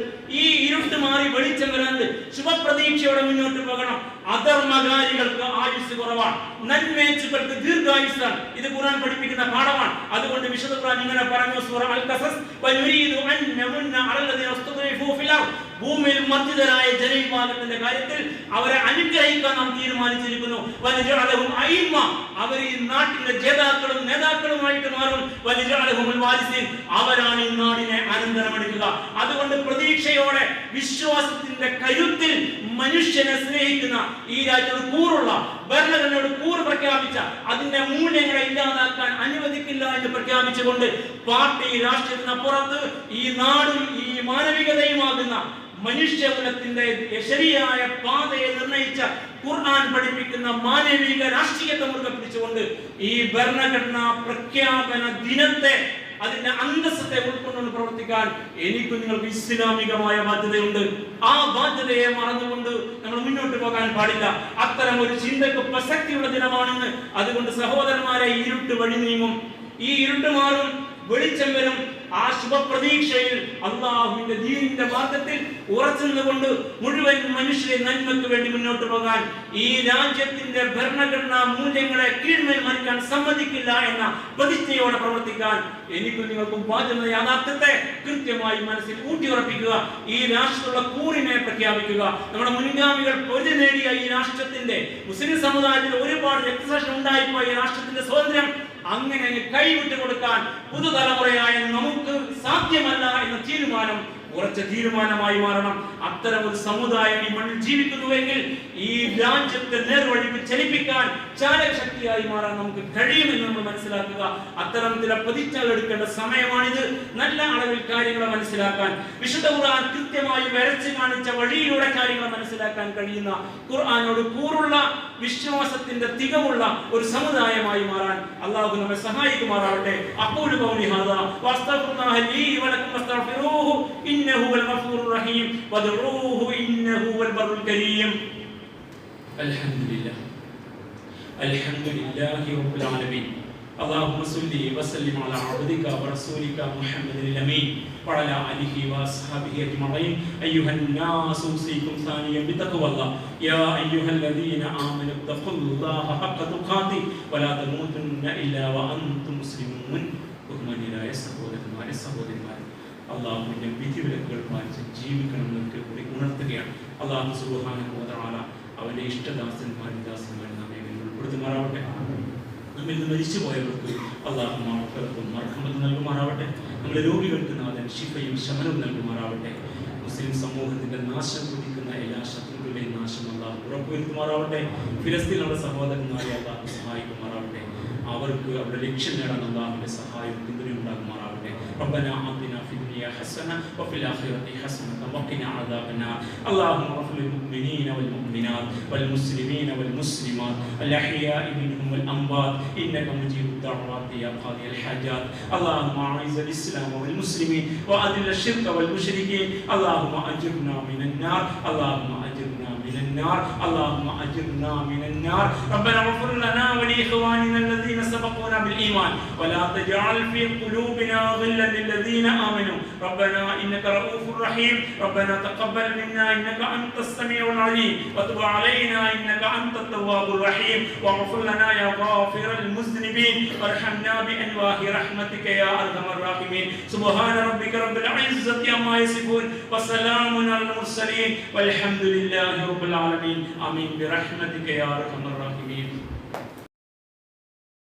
ഈ ഇരുട്ട് മാറി വെളിച്ചം വരാനുണ്ട്. ശുഭപ്രതീക്ഷയോടെ മുന്നോട്ട് പോകണം. അധർമ്മകാരികൾക്ക് ആയുസ് കുറവാണ്, നന്മേച്ഛുക്കൾക്ക് ദീർഘായുസ്സാണ്. ഇത് ഖുർആൻ പഠിപ്പിക്കുന്ന പാഠമാണ്. അതുകൊണ്ട് വിശുദ്ധ ഖുർആൻ ഇങ്ങനെ പറഞ്ഞു, സൂറ അൽ ഖസസ്, വനുരീദു അൻ നമുന്ന അലല്ലദീന ഇസ്തദഈഫു ഫിൽ അർദ്, ഭൂമിയിൽ മർദ്ദിതരായ ജനവിഭാഗത്തിന്റെ കാര്യത്തിൽ അവരെ അനുഗ്രഹിക്കാൻ നാം തീരുമാനിച്ചിരിക്കുന്നു. വനജഅലഹും അയിമ്മ, അവർ ഈ നാട്ടിലെ ജേതാക്കളും നേതാക്കളുമായിട്ട് മാറും. വനജഅലഹുൽ വാരിസീൻ, അവരാണ് ഈ നാടിനെ അനന്തരമെടുക്കുക. അതുകൊണ്ട് പ്രതീക്ഷയോടെ വിശ്വാസത്തിന്റെ കരുത്തിൽ മനുഷ്യനെ സ്നേഹിക്കുന്ന ഈ രാജ്യത്തോട് കൂറുള്ള ഭരണഘടനയോട് കൂറ് പ്രഖ്യാപിച്ച അതിന്റെ മൂല്യങ്ങളെ ഇല്ലാതാക്കാൻ അനുവദിക്കില്ല എന്ന് പ്രഖ്യാപിച്ചുകൊണ്ട് പാർട്ടി രാഷ്ട്രീയത്തിനപ്പുറത്ത് ഈ നാടും ഈ മാനവികതയുമാകുന്ന മനുഷ്യകുലത്തിന്റെ ശരിയായ പാതയെ നിർണയിച്ച ഖുർആൻ പഠിപ്പിക്കുന്ന മാനവിക രാഷ്ട്രീയത്തെ മുറുകെ പിടിച്ചുകൊണ്ട് ഈ ഭരണഘടനാ പ്രഖ്യാപന ദിനത്തെ അതിന്റെ അന്തസ്സത്തെ ഉൾക്കൊണ്ടുകൊണ്ട് പ്രവർത്തിക്കാൻ എനിക്കും നിങ്ങൾക്ക് ഇസ്ലാമികമായ ബാധ്യതയുണ്ട്. ആ ബാധ്യതയെ മറന്നുകൊണ്ട് നമ്മൾ മുന്നോട്ട് പോകാൻ പാടില്ല. അത്തരം ഒരു ചിന്തക്ക് പ്രസക്തിയുള്ള ദിനമാണെന്ന്. അതുകൊണ്ട് സഹോദരന്മാരെ, ഇരുട്ട് വഴി നീങ്ങും, ഈ ഇരുട്ട് മാറും, വെളിച്ചം വരും. ആ ശുഭപ്രതീക്ഷയിൽ അള്ളാഹുവിന്റെ ദീനിന്റെ മാർഗത്തിൽ ഉറച്ചുനിന്നുകൊണ്ട് മുഴുവൻ മനുഷ്യരെ നന്മയ്ക്ക് വേണ്ടി മുന്നോട്ട് പോകാൻ, ഈ രാജ്യത്തിന്റെ ഭരണഘടനാ മൂല്യങ്ങളെ കീഴ്മേൽ മറിക്കാൻ സമ്മതിക്കില്ല എന്ന പ്രതിജ്ഞയോടെ പ്രവർത്തിക്കാൻ എനിക്കും നിങ്ങൾക്കും ബാധ്യത. യാഥാർത്ഥ്യത്തെ കൃത്യമായി മനസ്സിൽ ഊട്ടിയുറപ്പിക്കുക, ഈ രാഷ്ട്രത്തിലുള്ള കൂറിനെ പ്രഖ്യാപിക്കുക. നമ്മുടെ മുൻഗാമികൾ പൊരുതി നേടിയ ഈ രാഷ്ട്രത്തിന്റെ മുസ്ലിം സമുദായത്തിൽ ഒരുപാട് രക്തസാക്ഷികൾ ഉണ്ടായിപ്പോയ ഈ രാഷ്ട്രത്തിന്റെ സ്വാതന്ത്ര്യം അങ്ങനെ കൈവിട്ടു കൊടുക്കാൻ പുതുതലമുറയായ നമുക്ക് സാധ്യമല്ല എന്ന തീരുമാനം ഉറച്ച തീരുമാനമായി മാറണം. അത്തരം ഒരു സമുദായം ഈ മണ്ണിൽ ജീവിക്കുന്നുവെങ്കിൽ ഈ രാജ്യത്തെ നേർവഴിക്ക് ചലിപ്പിക്കാൻ ചാലകശക്തിയായി മാറാൻ നമുക്ക് കഴിയുമെന്ന് നമ്മൾ മനസ്സിലാക്കുക. അത്തരം ചില പ്രതിജ്ഞകൾ എടുക്കേണ്ട സമയമാണിത്. നല്ല അളവിൽ കാര്യങ്ങളെ മനസ്സിലാക്കാൻ, വിശുദ്ധ ഖുർആൻ കൃത്യമായി വരച്ച് കാണിച്ച വഴിയിലൂടെ കാര്യങ്ങളെ മനസ്സിലാക്കാൻ കഴിയുന്ന, ഖുർആനോട് കൂറുള്ള വിശ്വാസത്തിന്റെ തികവുള്ള ഒരു സമുദായമായി മാറാൻ അല്ലാഹു നമ്മെ സഹായിക്കുമാറാവട്ടെ. അഖൂലു ഖൗലി ഹാദാ വസ്തഗ്ഫിറുല്ലാഹ ലീ വലക്കും വസ്തഗ്ഫിറൂഹു ഇന്നഹു വൽ ഗഫൂറുർ റഹീം വദ്ഉഹു ഇന്നഹു വൽ ബർറുൽ കരീം. അൽഹംദുലില്ലാഹ് അൽഹംദുലില്ലാഹി റബ്ബിൽ ആലമീൻ. اللهم صل وسلم على عبدك ورسولك محمد الأمين وعلى آله وأصحابه أجمعين. أيها الناس أوصيكم ثانيا بتقوى الله يا أيها الذين آمنوا اتقوا الله حق تقاته ولا تموتن إلا وأنتم مسلمون. ബഹുമാന്യരായ സഹോദരന്മാരെ സഹോദരിമാരെ, അള്ളാഹുവിന്റെ വിധിവിലക്കുകൾ പാലിച്ച് ജീവിക്കണമെന്ന് കൂടി ഉണർത്തുകയാണ്. അള്ളാഹു സുബ്ഹാനഹു വ തആല അവന്റെ ഇഷ്ടദാസന്മാരും ദാസന്മാരും നമ്മെ ഉൾപ്പെടുത്തുമാറാവട്ടെ. നമ്മിൽ നിന്ന് മരിച്ചുപോയവർക്ക് അള്ളാഹു മഗ്ഫിറത്തും മർഹമത്തും നൽകുമാറാവട്ടെ. നമ്മുടെ രോഗികൾക്ക് നാഥൻ ശിഫയും ശമനവും നൽകുമാറാവട്ടെ. മുസ്ലിം സമൂഹത്തിന്റെ നാശം കുതിക്കുന്ന എല്ലാ ശത്രുക്കളുടെയും നാശം അള്ളാഹു ഉറപ്പുവരുത്തുമാറാവട്ടെ. ഫിലിസ്തീൻ നമ്മുടെ സഹോദരന്മാരെ അള്ളാഹു സഹായിക്കുമാറാവട്ടെ. അവർക്ക് അവരുടെ ലക്ഷ്യം നേടാൻ അള്ളാഹുവിന്റെ സഹായം പിന്തുണയുണ്ടാകുമാറാവട്ടെ. ربنا آتنا في الدنيا حسنة وفي الآخرة حسنة وقنا عذاب النار. اللهم اغفر للمؤمنين والمؤمنات والمسلمين والمسلمات الأحياء منهم والأموات إنك مجيب الدعوات يا قاضي الحاجات. اللهم أعز الإسلام والمسلمين وأذل الشرك والمشركين. اللهم أجرنا من النار. اللهم أجرنا من النار. النار اللهم أجرنا من النار ربنا اغفر لنا ولإخواننا الذين سبقونا بالإيمان ولا تجعل في قلوبنا غلا للذين آمنوا ربنا إنك رؤوف رحيم ربنا تقبل منا إنك أنت السميع العليم وتب علينا إنك أنت التواب الرحيم واغفر لنا يا غافر المذنبين وارحمنا بأنواع رحمتك يا أرحم الراحمين سبحان ربك رب العزة عما يصفون وسلام على المرسلين والحمد لله رب العالمين آمين برحمتك يا أرحم الراحمين.